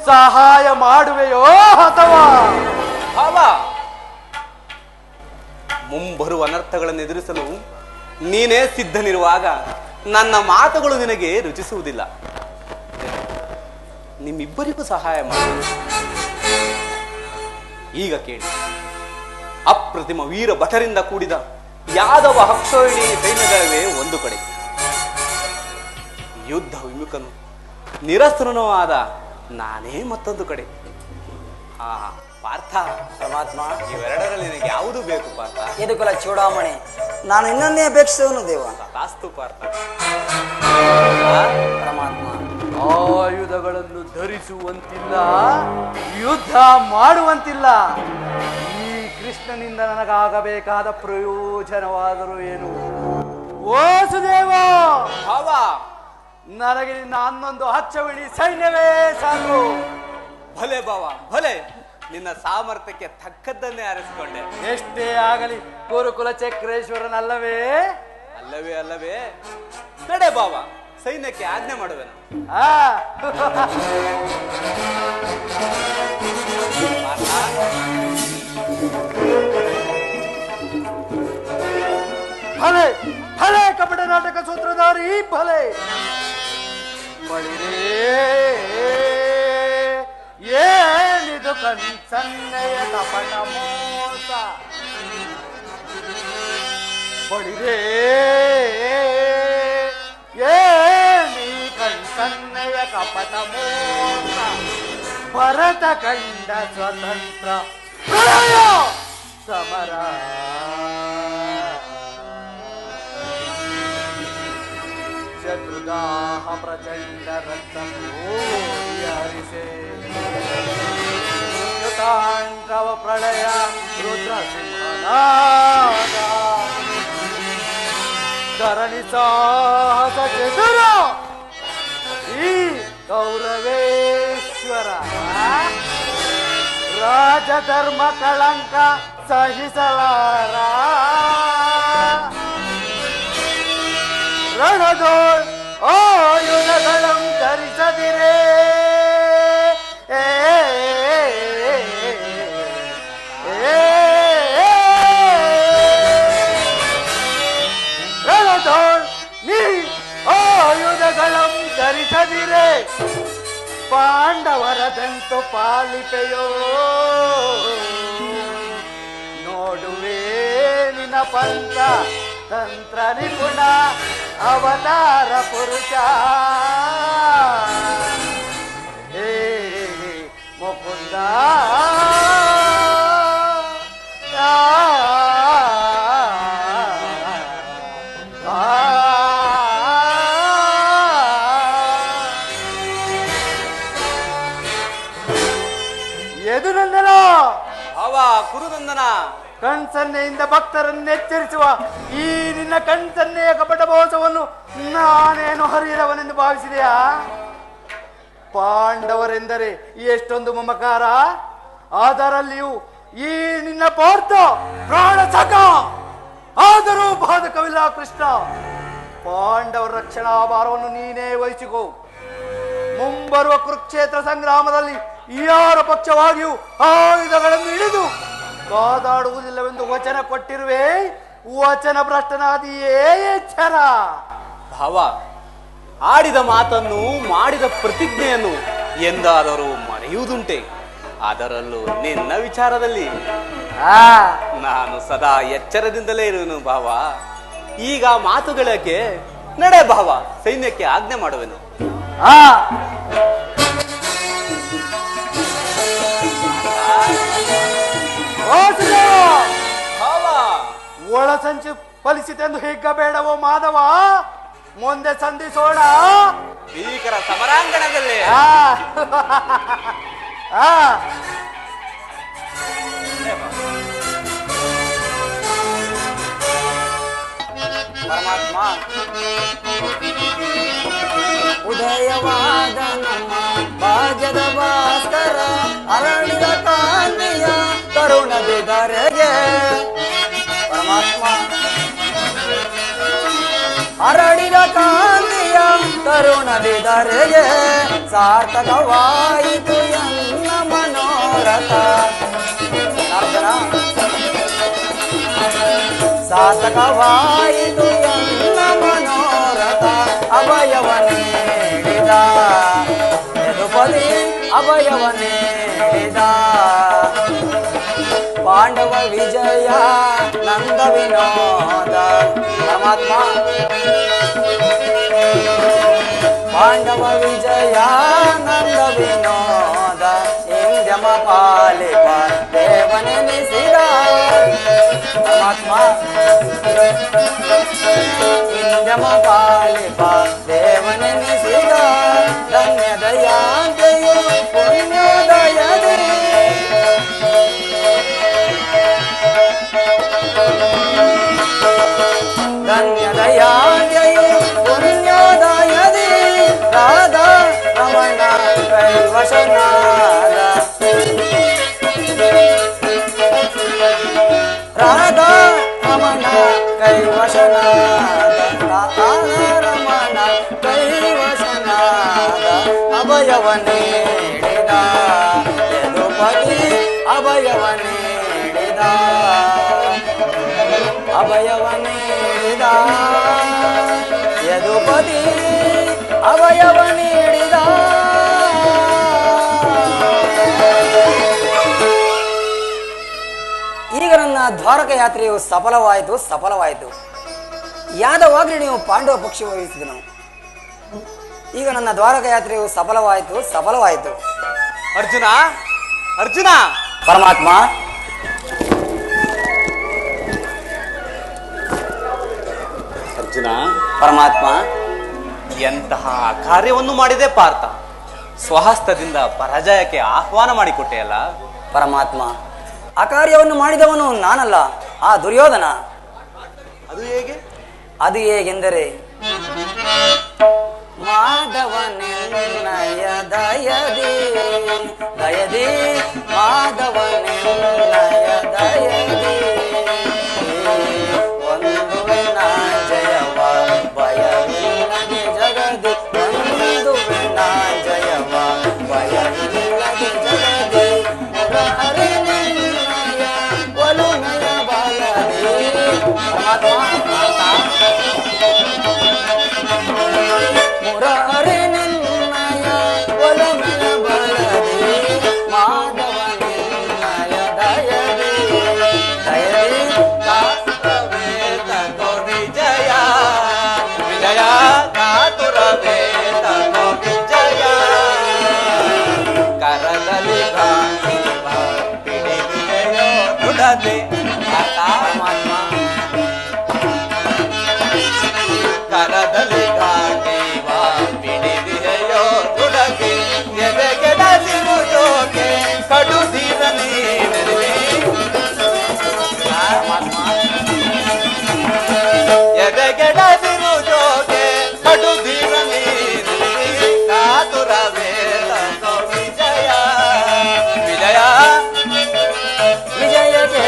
ಸಹಾಯ ಮಾಡುವೆಯೋ ಅಥವಾ? ಭಾವ, ಮುಂಬರುವ ಅನರ್ಥಗಳನ್ನು ಎದುರಿಸಲು ನೀನೇ ಸಿದ್ಧನಿರುವಾಗ ನನ್ನ ಮಾತುಗಳು ನಿನಗೆ ರುಚಿಸುವುದಿಲ್ಲ. ನಿಮ್ಮಿಬ್ಬರಿಗೂ ಸಹಾಯ ಮಾಡಿ. ಈಗ ಕೇಳಿ, ಅಪ್ರತಿಮ ವೀರ ಭಟರಿಂದ ಕೂಡಿದ ಯಾದವ ಹಕ್ಷೋಹಿಣಿ ಸೈನ್ಯಗಳವೇ ಒಂದು ಕಡೆ, ಯುದ್ಧ ವಿಮುಖನು ನಿರಸ್ತ್ರನೂ ಆದ ನಾನೇ ಮತ್ತೊಂದು ಕಡೆ. ಪಾರ್ಥ, ಪರಮಾತ್ಮ, ಇವೆರಡರಲ್ಲಿ ನಿನಗೆ ಯಾವುದು ಬೇಕು ಪಾರ್ಥ? ಯದುಕುಲ ಚೂಡಾಮಣಿ, ನಾನು ಇನ್ನೊಂದೇ ಅಪೇಕ್ಷಿಸುವನು ದೇವ. ತಾಸ್ತು ಪಾರ್ಥ. ಪರಮಾತ್ಮ, ಆಯುಧಗಳನ್ನು ಧರಿಸುವಂತಿಲ್ಲ, ಯುದ್ಧ ಮಾಡುವಂತಿಲ್ಲ. ಈ ಕೃಷ್ಣನಿಂದ ನನಗಾಗಬೇಕಾದ ಪ್ರಯೋಜನವಾದರೂ ಏನು? ವಾಸುದೇವ, ಭಾವ, ನನಗೆ ನಿನ್ನ 11 ಹಚ್ಚವಿಳಿ ಸೈನ್ಯವೇ ಸಾಕು. ಭಲೆ ಭಾವ, ಭಲೆ. ನಿನ್ನ ಸಾಮರ್ಥ್ಯಕ್ಕೆ ತಕ್ಕದ್ದನ್ನೇ ಆರಿಸಿಕೊಂಡೆ. ಎಷ್ಟೇ ಆಗಲಿ ಗುರುಕುಲ ಚಕ್ರೇಶ್ವರನಲ್ಲವೇ? ಅಲ್ಲವೇ ಅಲ್ಲವೇ. ನಡೆ ಭಾವ, ಸೈನ್ಯಕ್ಕೆ ಆಜ್ಞೆ ಮಾಡುವೆನು. ಭಲೆ ಭಲೆ ಕಪಟ ನಾಟಕ ಸೂತ್ರಧಾರಿ ಭಲೆ. ಬಳಿರೇ ಏನಿದು ಕನ್ಸನ್ನೆಯ ಕಪಟ ಮೋಸ. ಬಳಿರೇ ಏನಿ ಕನ್ಸನ್ನೆಯ ಕಪಟ ಮೋಸ. ಭರತ ಕಂಡ ಸ್ವತಂತ್ರ ಪ್ರಳಯ ಸಮರ. ಶತ್ರುದಾಹ ಪ್ರಚಂಡ ರಕ್ತರಿಸೆ ಯುತಾಂಕವ ಪ್ರಳಯ ರುದ್ರ ಸಿಂಹನಾದ. ಧರಣಿ ಸಾಹಸ ಚತುರ ಈ ಕೌರವೇಶ್ವರ. ರಾಜಧರ್ಮ ಕಳಂಕ ಸಹಿಸಲಾರ. ರಣದೋಳ್ ಆಯುಧಗಳಂ ಧರಿಸದಿರೇ. ರಣದೋಳ್ ನೀ ಆಯುಧಗಳಂ ಧರಿಸದಿರೇ. ಪಾಂಡವರದಂತು ಪಾಲಿಪೆಯೋ ನೋಡುವೆ ನಿನ್ನ ಪಂಥ ತಂತ್ರ ನಿಪುಣ ಅವತಾರ ಪುರುಷ. ಹೇ ಮುಕುಂದ, ಎದು ನಂದನ ಭಾವ, ಕುರುನಂದನ, ಕಣ್ಸನ್ನೆಯಿಂದ ಭಕ್ತರನ್ನು ಎಚ್ಚರಿಸುವ ಈ ನಿನ್ನ ಕಣ್ಸನ್ನೆಯ ಕಪಟ ಮೋಸವನ್ನು ನಾನೇನು ಹರಿಯದವನೆಂದು ಭಾವಿಸಿದೆಯಾ? ಪಾಂಡವರೆಂದರೆ ಎಷ್ಟೊಂದು ಮಮಕಾರ. ಅದರಲ್ಲಿಯೂ ಈ ನಿನ್ನ ಪಾರ್ಥ ಪ್ರಾಣ ಸಖ. ಆದರೂ ಬಾಧಕವಿಲ್ಲ ಕೃಷ್ಣ. ಪಾಂಡವರ ರಕ್ಷಣಾ ಭಾರವನ್ನು ನೀನೇ ವಹಿಸಿಕೋ. ಮುಂಬರುವ ಕುರುಕ್ಷೇತ್ರ ಸಂಗ್ರಾಮದಲ್ಲಿ ಯಾರ ಪಕ್ಷವಾಗಿಯೂ ಆಯುಧಗಳನ್ನು ಹಿಡಿದು ಕಾದಾಡುವುದಿಲ್ಲವೆಂದು ವಚನ ಕೊಟ್ಟಿರುವೆ. ವಚನ ಭ್ರಷ್ಟನಾದಿಯೇ ಎಚ್ಚರ. ಭಾವ, ಆಡಿದ ಮಾತನ್ನು ಮಾಡಿದ ಪ್ರತಿಜ್ಞೆಯನ್ನು ಎಂದಾದರೂ ಮರೆಯುವುದುಂಟೆ? ಅದರಲ್ಲೂ ನಿನ್ನ ವಿಚಾರದಲ್ಲಿ ನಾನು ಸದಾ ಎಚ್ಚರದಿಂದಲೇ ಇರುವೆನು ಭಾವ. ಈಗ ಮಾತುಗಳಕ್ಕೆ ನಡೆ ಭಾವ, ಸೈನ್ಯಕ್ಕೆ ಆಜ್ಞೆ ಮಾಡುವೆನು. ಸಂಚು ಫಲಿಸಿತೆಂದು ಹಿಗ್ಗಬೇಡವೋ ಮಾಧವ, ಮುಂದೆ ಸಂಧಿಸೋಣ. ಭೀಕರ ಸಮರಾಂಗಣದಲ್ಲಿ ಆ, ಆ. ಪರಮಾತ್ಮ ಉದಯವಾದ ನಮ್ಮ ಭಾಗ್ಯದ ಭಾಸ್ಕರ ಅರಳಿದ ಕಾಂತಿಯ ತರುಣ ಬಿದರೆಗೆ. ಪರಮಾತ್ಮ ಅರಳಿದ ಕಾಂತಿಯ ತರುಣ ಬಿದರೆಗೆ ಸಾರ್ಥಕವಾಯಿತು ಎನ್ನ ಮನೋರಥ. ಸಾರ್ಥಕವಾಯಿತು ಎನ್ನ ಮನೋರಥ. ಅಭಯವ ನೀಡಿದ ಯದುಪತಿ ಅಭಯವ ನೀಡಿದ ಪಾಂಡವ ವಿಜಯ ನಂದ ವಿನೋದ. ಪರಮಾತ್ಮ ಪಾಂಡವ ವಿಜಯ ನಂದ ವಿನೋದ ಇಂದ್ಯಮ ಪಾಲಿಪ ದೇವನೆನಿಸಿದ. ಪರಮಾತ್ಮ ಇಂದ್ಯಮ ಪಾಲಿಪ ದೇವನೆನಿಸಿದ. ಧನ್ಯದಯಾಂತೆಯು ಪುಣ್ಯೋದಯದೇ ಧನ್ಯದಯಾಂತೆಯು ಪುಣ್ಯೋದಯದೇ ರಾಧಾ ರಮಣ ಕೈವಶನಾದ. ರಾಧಾ ರಮಣ ಕೈವಶನಾದ. ರಾಧಾ ರಮಣ ಕೈವಶನಾದ. ಅಭಯವ ನೀಡಿದ ಯದುಪತಿ ಅಭಯವ ನೀಡಿದ. ಅಭಯವ ನೀಡಿದ ಯದುಪತಿ ಅಭಯವ ನೀಡಿದ. ಈಗ ನನ್ನ ದ್ವಾರಕ ಯಾತ್ರೆಯು ಸಫಲವಾಯಿತು. ಯಾದವಾಗ್ರಿ ನೀವು ಪಾಂಡವ ಪಕ್ಷ ವಹಿಸಿದನು. ಈಗ ನನ್ನ ದ್ವಾರಕ ಯಾತ್ರೆಯು ಸಫಲವಾಯಿತು. ಅರ್ಜುನ ಅರ್ಜುನ ಪರಮಾತ್ಮ ಅರ್ಜುನ ಪರಮಾತ್ಮ ಎಂತಹ ಕಾರ್ಯವನ್ನು ಮಾಡಿದೆ ಪಾರ್ಥ. ಸ್ವಹಸ್ತದಿಂದ ಪರಾಜಯಕ್ಕೆ ಆಹ್ವಾನ ಮಾಡಿಕೊಟ್ಟೆಯಲ್ಲ. ಪರಮಾತ್ಮ ಆ ಕಾರ್ಯವನ್ನು ಮಾಡಿದವನು ನಾನಲ್ಲ, ಆ ದುರ್ಯೋಧನ. ಅದು ಹೇಗೆ? ಅದು ಹೇಗೆಂದರೆ ಮಾಧವನೆನ್ನಯ ದಯದಿ ಮಾಧವನೆನ್ನಯ ದಯದಿ ಒಂದು ವಿನ ಜಯವ ಭಯವಿಲ್ಲದೆ ಜಗದಿ. ಒಂದು ವಿನ ಜಯವ ಭಯವಿಲ್ಲದೆ ಜಗದಿ. ಮುರಾರಿ ನಿನ್ನಯ ಒಲುಮೆಯ ಬಲದಿ. ಮುರಾರಿ ನಿನ್ನಯ ಒಲುಮೆಯ ಬಲದಿ. ಮಾಧವ ನಿನ್ನಯ ದಯದಿ ಕಾತುರವೇ ತಗೋ ವಿಜಯ ವಿಜಯ ಕಾತುರವೇ ತಗೋ ವಿಜಯ. ಕರದಲ್ಲಿ ಪಿಡಿದೆಯೋ ದುಡದೆ ಪರಮಾತ್ಮ ಕರದಲ್ಲಿ ಘಾಟಿವ ಪಿಡಿದೆಯೋ ದುಡದೆ. ಎದೆಗೆಡದಿರು ಜೋಗೆ ಕಡು ಧೀರ ನೀಡಿದೆ. ಎದೆಗೆಡದಿರು ಜೋಗೆ ಕಡು ಧೀರ ನೀಡಿದೆ. ಕಾತುರವೇ ತಗೋ ವಿಜಯ ವಿಜಯ ವಿಜಯಕ್ಕೆ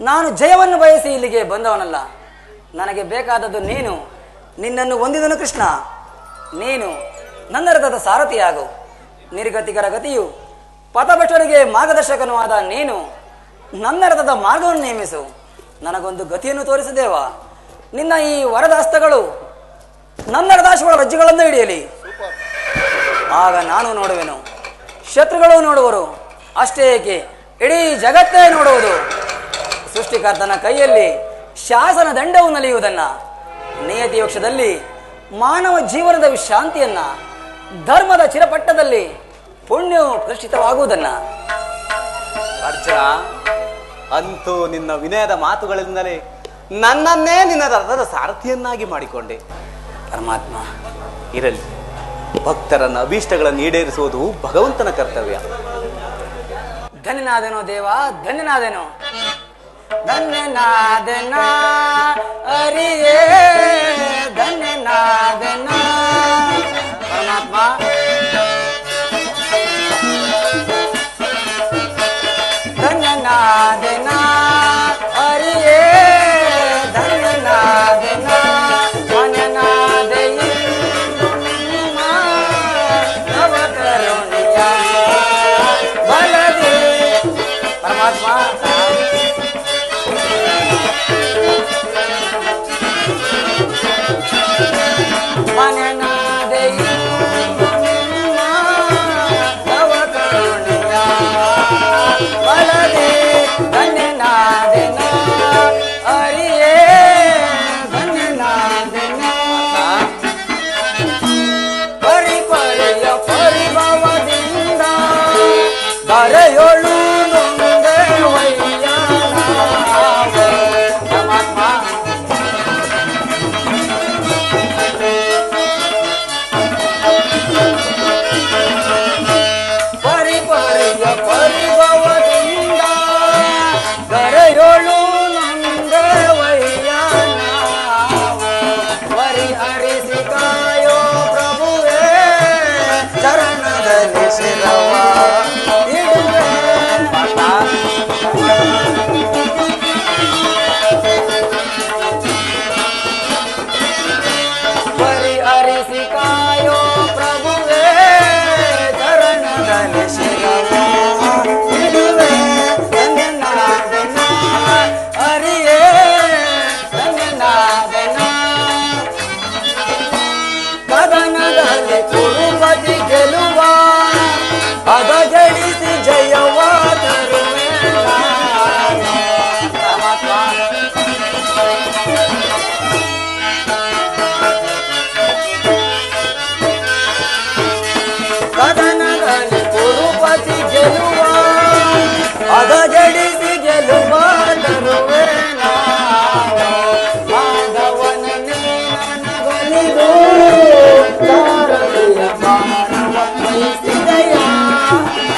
ನಾನು ಜಯವನ್ನು ಬಯಸಿ ಇಲ್ಲಿಗೆ ಬಂದವನಲ್ಲ. ನನಗೆ ಬೇಕಾದದ್ದು ನೀನು. ನಿನ್ನನ್ನು ಹೊಂದಿದನು ಕೃಷ್ಣ. ನೀನು ನನ್ನ ರಥದ ಸಾರಥಿಯಾಗು. ನಿರ್ಗತಿಗರ ಗತಿಯು ಪಥಭ್ರಷ್ಟರಿಗೆ ಮಾರ್ಗದರ್ಶಕನೂ ಆದ ನೀನು ನನ್ನ ರಥದ ಮಾರ್ಗವನ್ನು ನೇಮಿಸು. ನನಗೊಂದು ಗತಿಯನ್ನು ತೋರಿಸಿದೇವ. ನಿನ್ನ ಈ ವರದ ಹಸ್ತಗಳು ನನ್ನ ರಥಾಶ್ವಗಳ ರಜ್ಜುಗಳನ್ನು ಹಿಡಿಯಲಿ. ಆಗ ನಾನು ನೋಡುವೆನು, ಶತ್ರುಗಳು ನೋಡುವರು. ಅಷ್ಟೇ ಏಕೆ, ಇಡೀ ಜಗತ್ತೇ ನೋಡುವುದು. ಸೃಷ್ಟಿಕರ್ತನ ಕೈಯಲ್ಲಿ ಶಾಸನ ದಂಡವು ನಲಿಯುವುದನ್ನ, ನಿಯತಿ ವಕ್ಷದಲ್ಲಿ ಮಾನವ ಜೀವನದ ವಿಶ್ರಾಂತಿಯನ್ನ, ಧರ್ಮದ ಚಿರಪಟ್ಟದಲ್ಲಿ ಪುಣ್ಯವು ಪ್ರತಿಷ್ಠಿತವಾಗುವುದನ್ನ. ಅರ್ಜುನ, ಅಂತೂ ನಿನ್ನ ವಿನಯದ ಮಾತುಗಳಿಂದಲೇ ನನ್ನನ್ನೇ ನಿನ್ನ ರಥದ ಸಾರಥಿಯನ್ನಾಗಿ ಮಾಡಿಕೊಂಡೆ. ಪರಮಾತ್ಮ, ಇರಲಿ, ಭಕ್ತರನ್ನ ಅಭೀಷ್ಟಗಳನ್ನು ಈಡೇರಿಸುವುದು ಭಗವಂತನ ಕರ್ತವ್ಯ. ಧನ್ಯನಾದೆನೋ ದೇವ, ಧನ್ಯನಾದೆನೋ. ಧನ್ಯನಾದೆನ ಅರಿಯೇ, ಧನ್ಯನಾದೆನ ಪರಮಾತ್ಮ. ಧನ್ಯನಾದೆನ ಅರಿಯೇ, ಧನ್ಯನಾದೆನ ಮನನಾದೆಯೇ ನವ ಕರುಣೆಯ ಬಲದೆ ಪರಮಾತ್ಮ. ಮನನಾದೆಯೇ ನವ ಕರುಣೆಯ ಬಲದೆ ಧನ್ಯನಾದೆನ ಅರಿಯೇ, ಧನ್ಯನಾದೆನ ಪರಿಪರಿಯ ಪರಿಭವದಿಂದ ಬರೆಯೊಳು ನೊಂದೆ ವೈಯಾನ ಪರಮಾತ್ಮ. ಪರಿಪರಿಯ ಪರಿಭವದಿಂದ ಬರೆಯೊಳು ನೊಂದೆ ವೈಯಾನ ಪರಿಹರಿಸಿ ಕಾಯೋ ಪ್ರಭುವೇ, ಚರಣದಲ್ಲಿ ಶಿರವ ಇಡುವೆ. ಪರಿಹರಿಸಿ ಕಾಯೋ ಪ್ರಭುವೇ, ಚರಣದಲ್ಲಿ ಶಿರವ ಇಡುವೆ. ಧನ್ಯನಾದೆನ ಅರಿಯೇ, ಧನ್ಯನಾದೆನ ಕದನದಲ್ಲಿ ಕುರುಪತಿ ಗೆಲುವ ಅದ ಜಡಿಸಿ ಜಯವ ತರುವೆ ನಾನು. ಪರಮಾತ್ಮ. ಕದನದಲ್ಲಿ ಕುರುಪತಿ ಗೆಲುವ ಅದ ಜಡಿಸಿ ಗೆಲುವ ತರುವೆ ನಾನು. ಮಾಧವನನ್ನೇ ನನಗೊಲಿದು ಸಾರಥಿಯ ಬಾಣವ ವಹಿಸಿದೆಯ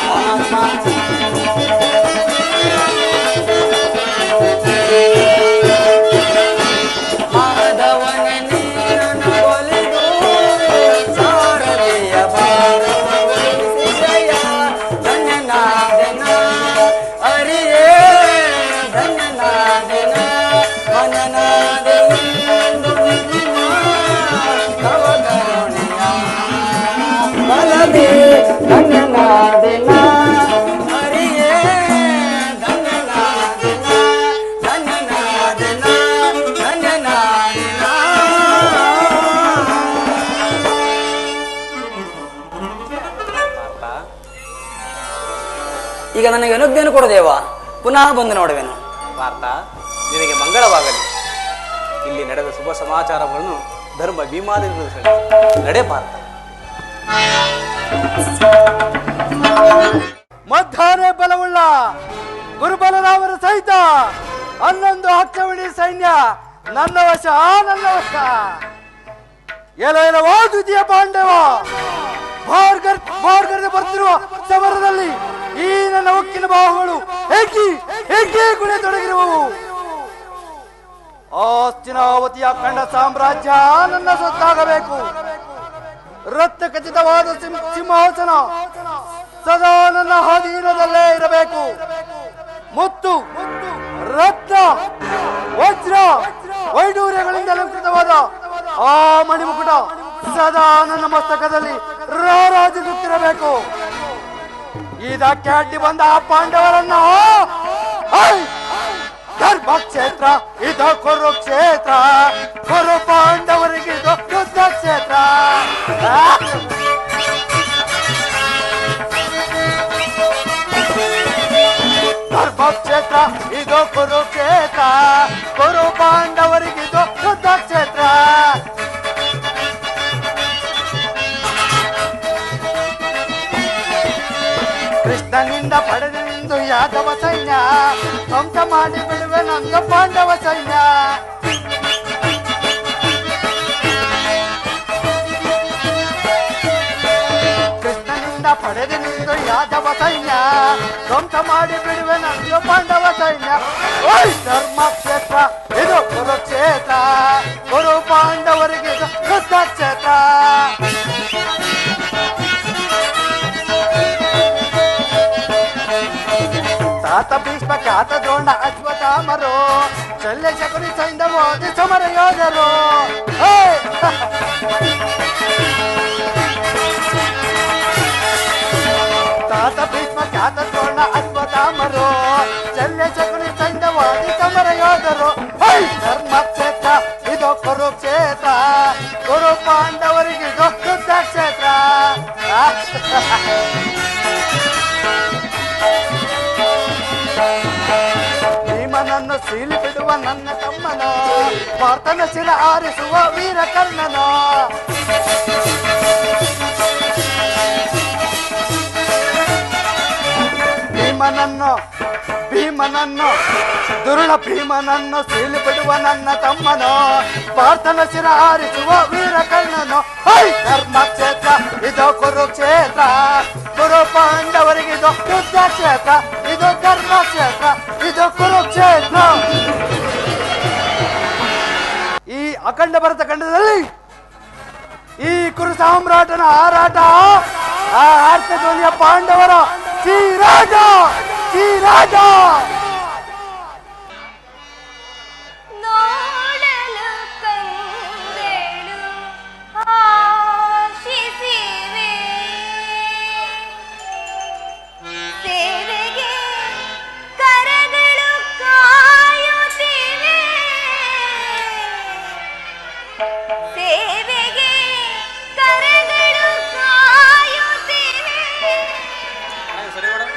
ಪರಮಾತ್ಮ. ಮಾಧವನನ್ನೇ ನನಗೊಲಿದು ಸಾರಥಿಯ ಬಾಣವ ವಹಿಸಿದೆಯ. ಧನ್ಯನಾದೆನ ಅರಿಯೇ, ಧನ್ಯನಾದೆನ ಮನನಾದೆಯೆಂದು ನವ ಕರುಣೆಯ ಬಲದೆ. ಧನ್ಯನಾದೆನ ಅರಿಯೇ, ಧನ್ಯನಾದೆನ ಧನ್ಯನಾದೆನ ಧನ್ಯನಾದೆನ. ಈಗ ನನಗೆ ಅನುಜ್ಞೆಯನ್ನು ಕೊಡದೇವ, ಪುನಃ ಬಂದು ನೋಡುವೆನು. ಪಾರ್ಥ, ನಿನಗೆ ಮಂಗಳವಾಗಲಿ. ಇಲ್ಲಿ ನಡೆದ ಶುಭ ಸಮಾಚಾರಗಳನ್ನು ಧರ್ಮ ಭೀಮಾದಿಂದ ನಡೆ ಪಾರ್ಥ. ಮಧ್ಯಾಹ್ನ ಬಲವುಳ್ಳ ಗುರುಬಲರಾಮರ ಸಹಿತ 11 ಹಕ್ಷವಣಿ ಸೈನ್ಯ ನನ್ನ ವಶ, ನನ್ನ ವಶ. ಎಲ್ಲೋ ದ್ವಿತೀಯ ಪಾಂಡವ ಭಾರ್ಗರ್ಗೆ ಬರ್ತಿರುವ ಸಮರದಲ್ಲಿ ಈ ನನ್ನ ಉಕ್ಕಿನ ಬಾಹುಗಳು ಹೇಗೆ ಗುಣೆ ತೊಡಗಿರುವವು. ಆಸ್ತಿನಾವತಿಯ ಕಂಡ ಸಾಮ್ರಾಜ್ಯ ನನ್ನ ಸೊತ್ತಾಗಬೇಕು. ರಕ್ತ ಖಚಿತವಾದ ಸಿಂಹಾಸನ ಸದಾ ನನ್ನ ಅಧೀನದಲ್ಲೇ ಇರಬೇಕು. ಮುತ್ತು ರತ್ನ ವಜ್ರ ವೈಡೂರ್ಯಗಳಿಂದ ಅಲಂಕೃತವಾದ ಆ ಮಣಿಮುಕುಟ ಸದಾ ನನ್ನ ಮಸ್ತಕದಲ್ಲಿ ರಾರಾಜಿಸುತ್ತಿರಬೇಕು. ಇದಕ್ಕೆ ಅಡ್ಡಿ ಬಂದ ಆ ಪಾಂಡವರನ್ನ ಧರ್ಮಕ್ಷೇತ್ರ ಇದು ಕುರುಕ್ಷೇತ್ರ, ಕುರು ಪಾಂಡವರಿಗೆ ಇದು ಯುದ್ಧ ಕ್ಷೇತ್ರ. ಧರ್ಮಕ್ಷೇತ್ರ ಇದು ಕುರುಕ್ಷೇತ್ರ, ಕುರು ಪಾಂಡವರಿಗೆ ಇದು ಯುದ್ಧ ಕ್ಷೇತ್ರ. ಕೃಷ್ಣನಿಂದ ಪಡೆದೆಂದು ಯಾದವ ಸೈನ್ಯ ಧ್ವಂಸ ಮಾಡಿ ಬಿಡುವೆ ನಂದು ಪಾಂಡವ ಸೈನ್ಯ. ಕೃಷ್ಣನಿಂದ ಪಡೆದೆಂದು ಯಾದವ ಸೈನ್ಯ ಧ್ವಂಸ ಮಾಡಿ ಬಿಡುವೆ ನಂದು ಪಾಂಡವ ಸೈನ್ಯ. ಧರ್ಮಕ್ಷೇತ್ರ ಇದು ಕುರುಕ್ಷೇತ್ರ, ಕುರು ಪಾಂಡವರಿಗೆ ಇದು ಯುದ್ಧ ಕ್ಷೇತ್ರ. ತಾತ ಭೀಷ್ಮ ಖ್ಯಾತ ದ್ರೋಣ ಅಶ್ವತ್ಥಾಮರು ಶಲ್ಯ ಶಕುನಿ ಸೈನ್ಯ ಓದಿ ಸಮರ ಯೋಧರು. ತಾತ ಭೀಷ್ಮ ಖ್ಯಾತ ದ್ರೋಣ ಅಶ್ವತ್ಥಾಮರು ಶಲ್ಯ ಶಕುನಿ ಸೈನ್ಯ ಓದಿ ಸಮರ ಯೋಧರು. ಧರ್ಮಕ್ಷೇತ್ರ ಇದು ಕುರುಕ್ಷೇತ್ರ, ಕುರು ಪಾಂಡವರಿಗೆ ಇದು ಯುದ್ಧ ಕ್ಷೇತ್ರ. ಭೀಮನನ್ನು ಸೀಲಿ ಬಿಡುವ ನನ್ನ ತಮ್ಮನೋ, ಪಾರ್ಥನ ಶಿರ ಆರಿಸುವ ವೀರ ಕರ್ಣನೋ. ಭೀಮನನ್ನು ದುರುಳ ಭೀಮನನ್ನು ಸೀಲಿ ಬಿಡುವ ನನ್ನ ತಮ್ಮನೋ, ಪಾರ್ಥನ ಶಿರ ಆರಿಸುವ ವೀರ ಕರ್ಣನೋ. ಧರ್ಮಕ್ಷೇತ್ರ ಇದು ಕುರುಕ್ಷೇತ್ರ, ಕುರು ಪಾಂಡವರಿಗೆ ಇದು ಯುದ್ಧ ಕ್ಷೇತ್ರ. ಇದು ಧರ್ಮಕ್ಷೇತ್ರ, ಇದು ಕುರುಕ್ಷೇತ್ರ. ಈ ಅಖಂಡ ಭರತ ಖಂಡದಲ್ಲಿ ಈ ಕುರು ಸಾಮ್ರಾಟನ ಹಾರಾಟ, ಆ ಆರ್ತಧ್ವನಿಯ ಪಾಂಡವರ ಶ್ರೀರಾಜ ಶ್ರೀರಾಜ. ಸರಿ ಮೇಡಮ್.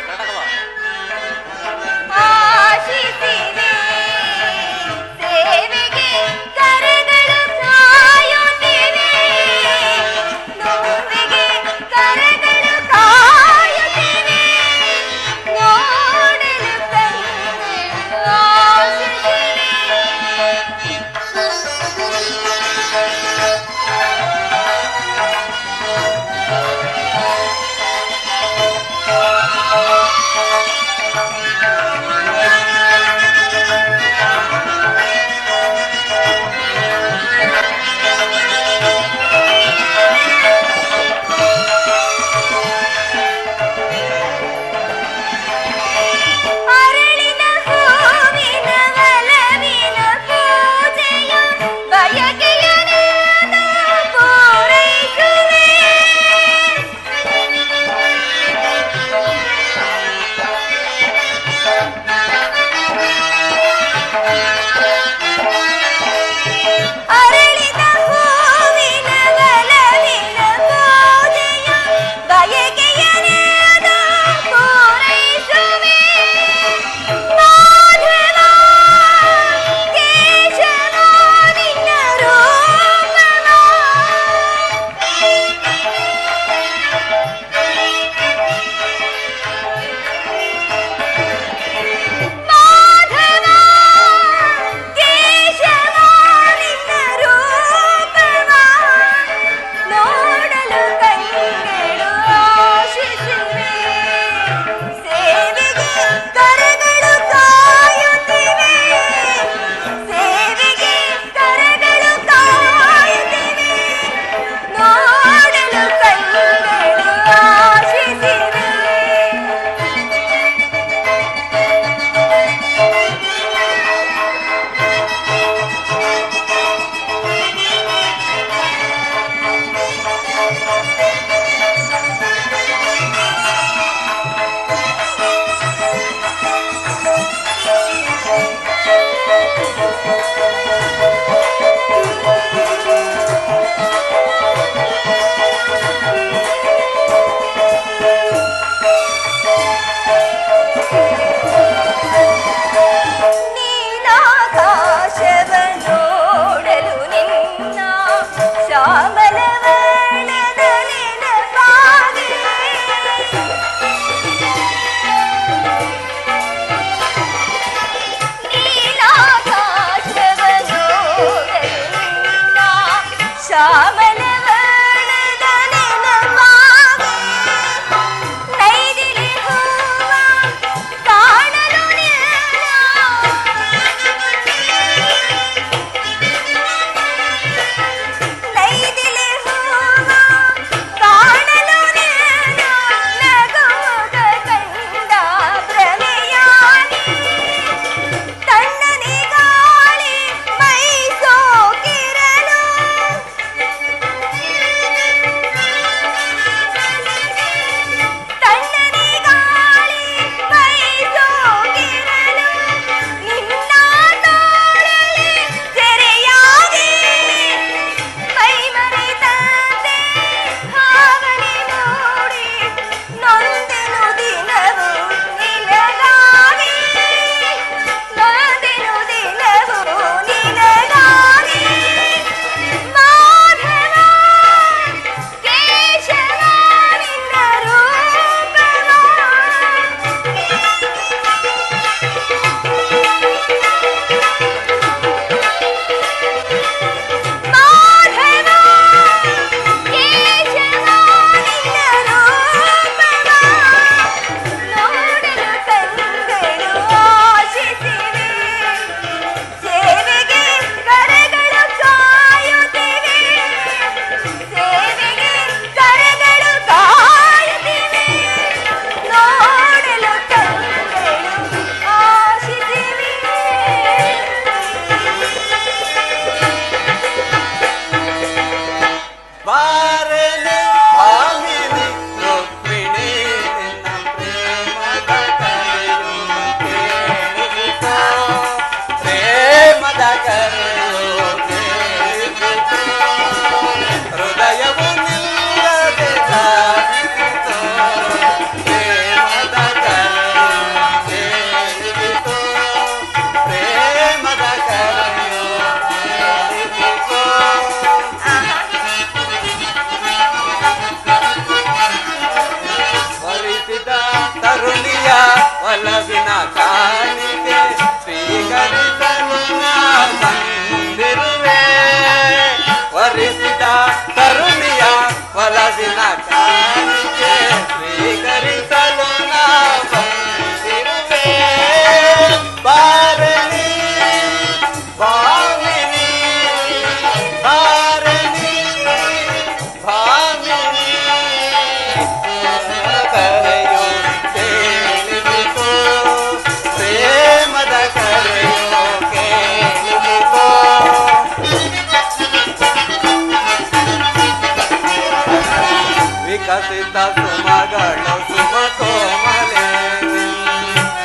ವಿಕಸಿತ ಸುಮಗಳು ಸುಮ ಕೋಮಲೆ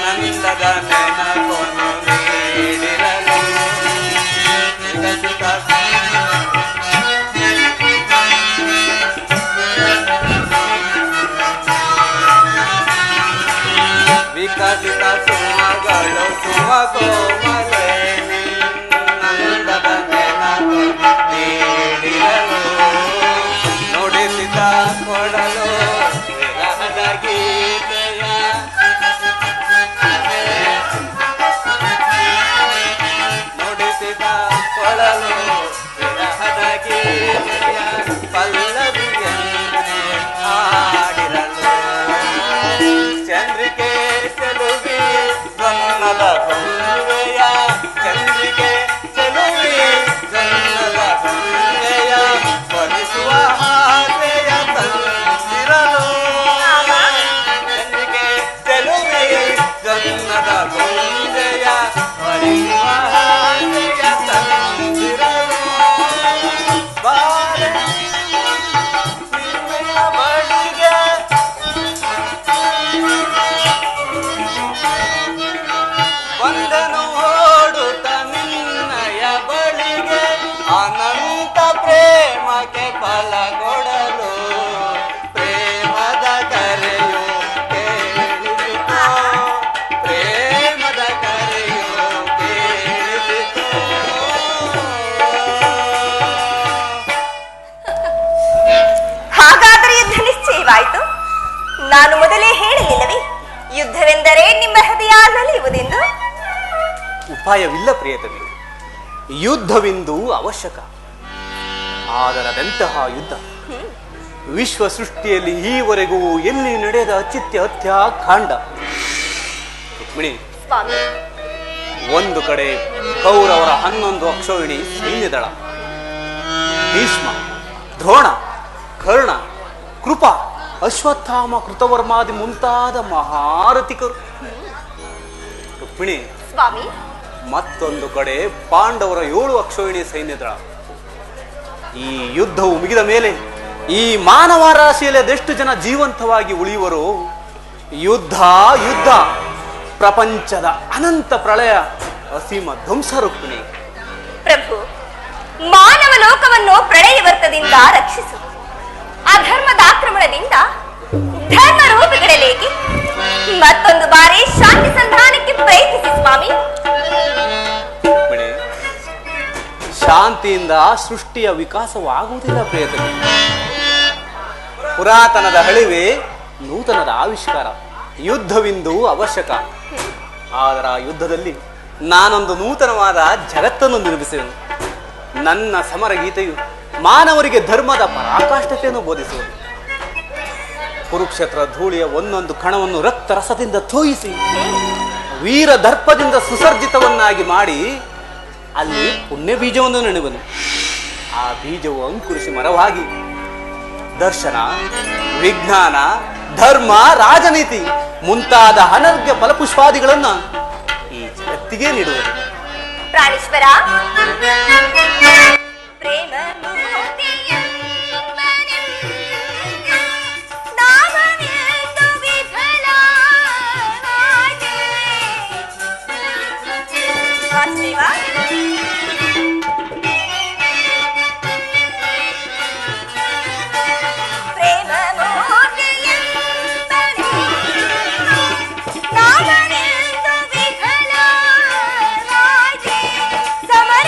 ನಂದದ ನೆನಪನ್ನು ನೀಡಿರಲು ವಿಕಸಿತ ವಿಕಸಿತ ಸುಮಗಳು ಸುಮ ಕೋಮಲೆ ನಂದದ ನೆನಪನ್ನು ನೀಡಿರಲು ನುಡಿಸಿದ ಕೊಡಲು ವಿರಹದ ಗೀತೆಯ ನುಡಿಸಿದ ಕೊಡಲು ವಿರಹದ ಗೀತೆಯ ಪಲ್ಲವಿಯನ್ನೇ ಹಾಡಿರಲು ಚಂದ್ರಿಕೆ ಚೆಲುವಿ ಸ್ವರ್ಣದ ಗೊಂಬೆಯ ಚಂದ್ರಿಕೆ ಚೆಲುವಿ ಸ್ವರ್ಣದ ಗೊಂಬೆಯ ಸ್ಮರಿಸುವ ಹಾಸೆಯ ತಂದಿರಲು ಚಂದ್ರಿಕೆ ಚೆಲುವಿ ಸ್ವರ್ಣದ ಗೊಂಬೆಯ ಸ್ಮರಿಸುವ ಹಾಸೆಯ ತಂದಿರಲು ಬಾರೆ ನಿನ್ನ ಬಳಿಗೆ ಬಂದನು ಓಡುತ್ತ ನಿನ್ನಯ ಬಳಿಗೆ ಅನಂತ ಪ್ರೇಮಕ್ಕೆ ಫಲ ಕೊಡಲು ಪ್ರೇಮದ ಕರೆಯು ಕೇಳಿಸಿತು ಪ್ರೇಮದ ಕರೆಯು ಕೇಳಿಸಿತು ಹಾಗಾದರೆ ಯುದ್ಧ ನಿಶ್ಚಯವಾಯಿತು. ನಾನು ಮೊದಲೇ ಹೇಳಿಲ್ಲವೇ, ಯುದ್ಧವೆಂದರೆ ನಿಮ್ಮ ಹೃದಯ ನಲಿಯುವುದೆಂದು. ಉಪಾಯವಿಲ್ಲ ಪ್ರಿಯತಮೆ, ಯುದ್ಧವೆಂದು ಅವಶ್ಯಕ. ಆದರದಂತಹ ಯುದ್ಧ ವಿಶ್ವ ಸೃಷ್ಟಿಯಲ್ಲಿ ಈವರೆಗೂ ಎಲ್ಲಿ ನಡೆದ ಅಚಿತ್ಯ ಹತ್ಯಾಕಾಂಡ. ರುಕ್ಮಿಣಿ, ಸ್ವಾಮಿ, ಒಂದು ಕಡೆ ಕೌರವರ 11 ಅಕ್ಷೋಹಿಣಿ ಸೈನ್ಯದಳ, ಭೀಷ್ಮ, ದ್ರೋಣ, ಕರ್ಣ, ಕೃಪ, ಅಶ್ವತ್ಥಾಮ, ಕೃತವರ್ಮಾದಿ ಮುಂತಾದ ಮಹಾರಥಿಕರು. ರುಕ್ಮಿಣಿ, ಸ್ವಾಮಿ, ಮತ್ತೊಂದು ಕಡೆ ಪಾಂಡವರ 7 ಅಕ್ಷೋಹಿಣಿ ಸೈನ್ಯದಳ. ಈ ಯುದ್ಧವು ಮುಗಿದ ಮೇಲೆ ಈ ಮಾನವ ರಾಶಿಯಲ್ಲಿ ಅದೆಷ್ಟು ಜನ ಜೀವಂತವಾಗಿ ಉಳಿಯುವರು? ಯುದ್ಧ ಯುದ್ಧ, ಪ್ರಪಂಚದ ಅನಂತ ಪ್ರಳಯ, ಅಸೀಮ ಧ್ವಂಸ. ರುಕ್ಮಿಣಿ, ಪ್ರಭು, ಮಾನವ ಲೋಕವನ್ನು ಪ್ರಳಯವರ್ತದಿಂದ ರಕ್ಷಿಸು. ಅಧರ್ಮದ ಆಕ್ರಮಣದಿಂದ ಧರ್ಮ ರೂಪುಗಳೇಕೆ ಮತ್ತೊಂದು ಬಾರಿ ಶಾಂತಿ ಸಂಧಾನಕ್ಕೆ ಪ್ರಯತ್ನಿಸಿ ಸ್ವಾಮಿ. ರುಕ್ಮಿಣಿ, ಶಾಂತಿಯಿಂದ ಸೃಷ್ಟಿಯ ವಿಕಾಸವಾಗುವುದಿಲ್ಲ ಪ್ರಿಯತಮೆ. ಪುರಾತನದ ಹಳಿವೆ ನೂತನದ ಆವಿಷ್ಕಾರ. ಯುದ್ಧವಿಂದು ಅವಶ್ಯಕ. ಆದರೆ ಆ ಯುದ್ಧದಲ್ಲಿ ನಾನೊಂದು ನೂತನವಾದ ಜಗತ್ತನ್ನು ನಿರ್ಮಿಸುವೆನು. ನನ್ನ ಸಮರ ಗೀತೆಯು ಮಾನವರಿಗೆ ಧರ್ಮದ ಪರಾಕಾಷ್ಠತೆಯನ್ನು ಬೋಧಿಸುವುದು. ಕುರುಕ್ಷೇತ್ರ ಧೂಳಿಯ ಒಂದೊಂದು ಕಣವನ್ನು ರಕ್ತ ರಸದಿಂದ ತೋಯಿಸಿ ವೀರ ದರ್ಪದಿಂದ ಸುಸರ್ಜಿತವನ್ನಾಗಿ ಮಾಡಿ ಅಲ್ಲಿ ಪುಣ್ಯ ಬೀಜವನ್ನು ನೆಡುವನು. ಆ ಬೀಜವು ಅಂಕುರಿಸಿ ಮರವಾಗಿ ದರ್ಶನ, ವಿಜ್ಞಾನ, ಧರ್ಮ, ರಾಜನೀತಿ ಮುಂತಾದ ಅನರ್ಘ್ಯ ಫಲಪುಷ್ಪಾದಿಗಳನ್ನು ಈ ಜಗತ್ತಿಗೆ ನೀಡುವುದು. ಪ್ರಾಣೇಶ್ವರ, ಪ್ರೇಮ ಸಮರ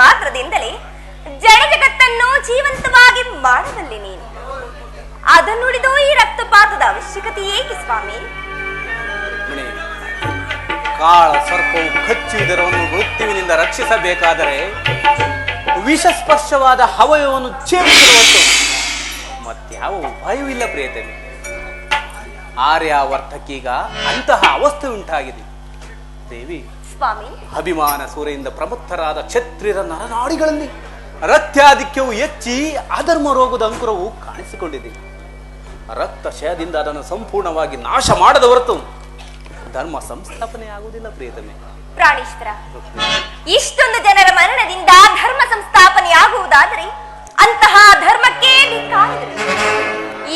ಮಾತ್ರದಿಂದಲೇ ಜಡ ಜಗತ್ತನ್ನು ಜೀವಂತವಾಗಿ ಮಾಡಬಲ್ಲೆ ನೀನು. ಅದನ್ನುಡಿದು ಈ ರಕ್ತಪಾತದ ಅವಶ್ಯಕತೆ ಏಕೆ ಸ್ವಾಮಿ? ಕಾಳ ಸರ್ಪವು ಕಚ್ಚುವುದರವನ್ನು ಮೃತ್ಯುವಿನಿಂದ ರಕ್ಷಿಸಬೇಕಾದರೆ ವಿಷಸ್ಪರ್ಶವಾದ ಹವಯವನ್ನು ಛೇದಿಸುವಷ್ಟು ಮತ್ಯಾವ ಉಪಾಯವಿಲ್ಲ ಪ್ರಿಯತಮೆ. ಆರ್ಯಾವರ್ತಕೀಗ ಅಂತಹ ಅವಸ್ಥೆ ಉಂಟಾಗಿದೆ ದೇವಿ. ಸ್ವಾಮಿ, ಅಭಿಮಾನ ಸೂರೆಯಿಂದ ಪ್ರಮುಖರಾದ ಕ್ಷತ್ರಿಯರ ನರನಾಡಿಗಳಲ್ಲಿ ರಕ್ತಾಧಿಕ್ಯವು ಹೆಚ್ಚಿ ಅಧರ್ಮ ರೋಗದ ಅಂಕುರವು ಕಾಣಿಸಿಕೊಂಡಿದೆ. ರಕ್ತ ಕ್ಷಯದಿಂದ ಅದನ್ನು ಸಂಪೂರ್ಣವಾಗಿ ನಾಶ ಮಾಡದ ಹೊರತು ಧರ್ಮ ಸಂಸ್ಥಾಪನೆ ಆಗುವುದಿಲ್ಲ ಪ್ರಿಯತಮೆ. ಪ್ರಾಣೇಶ್ವರ, ಇಷ್ಟೊಂದು ಜನರ ಮರಣದಿಂದ ಧರ್ಮ ಸಂಸ್ಥಾಪನೆ ಆಗುವುದಾದರೆ ಅಂತಹ ಧರ್ಮಕ್ಕೆ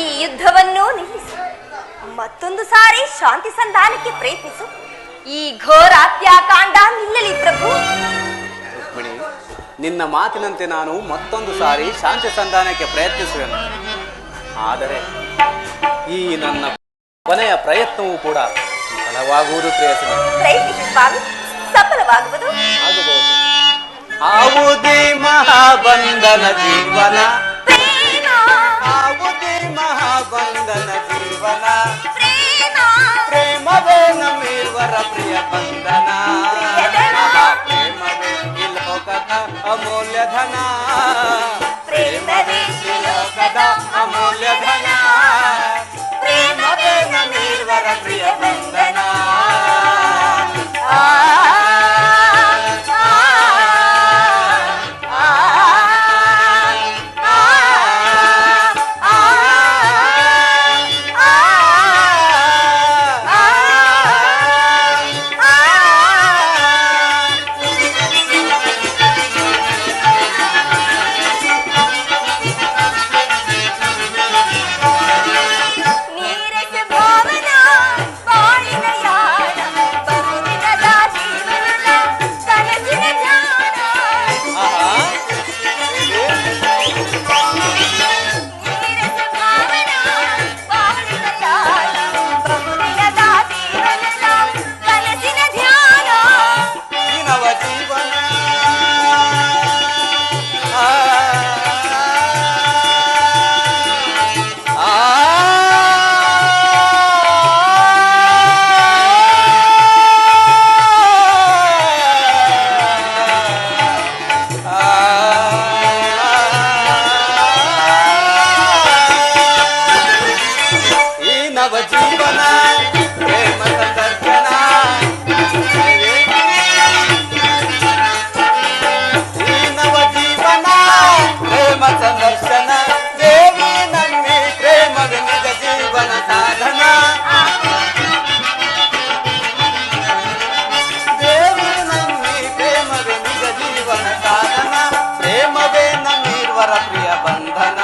ಈ ಯುದ್ಧವನ್ನು ನಿಲ್ಲಿಸು. ಮತ್ತೊಂದು ಸಾರಿ ಶಾಂತಿ ಸಂಧಾನಕ್ಕೆ ಪ್ರಯತ್ನಿಸು. ಈ ಘೋರ ಹತ್ಯಾಕಾಂಡ ನಿಲ್ಲಲಿ ಪ್ರಭು. ರುಕ್ಮಿಣಿ, ನಿನ್ನ ಮಾತಿನಂತೆ ನಾನು ಮತ್ತೊಂದು ಸಾರಿ ಶಾಂತಿ ಸಂಧಾನಕ್ಕೆ ಪ್ರಯತ್ನಿಸುವೆನು. ಆದರೆ ಈ ನನ್ನ ಕೊನೆಯ ಪ್ರಯತ್ನವೂ ಕೂಡ ಸಫಲವಾಗುವುದು ಪ್ರಯತ್ನಿಸಿ ಸ್ವಾಮಿ, ಸಫಲವಾಗುವುದು ಆಗಬಹುದು. ಆವುದೇ ಮಹಾಬಂಧನ ಜೀವನ, ಆವುದೇ ಮಹಾಬಂಧನ ಜೀವನ, ಪ್ರೇಮವೇ ನಮ್ಮಿರುವರ ಪ್ರಿಯ ಬಂಧನ, ಪ್ರೇಮವೇ ಈ ಲೋಕದ ಅಮೂಲ್ಯ ಧನ, ಪ್ರೇಮವೇ ಈ ಲೋಕದ ಅಮೂಲ್ಯ ಧನ, ಪ್ರೇಮವೇ ನಮ್ಮಿರುವರ ಪ್ರಿಯ ಬಂಧನ. ವರ ಪ್ರಿಯ ಬಂಧನ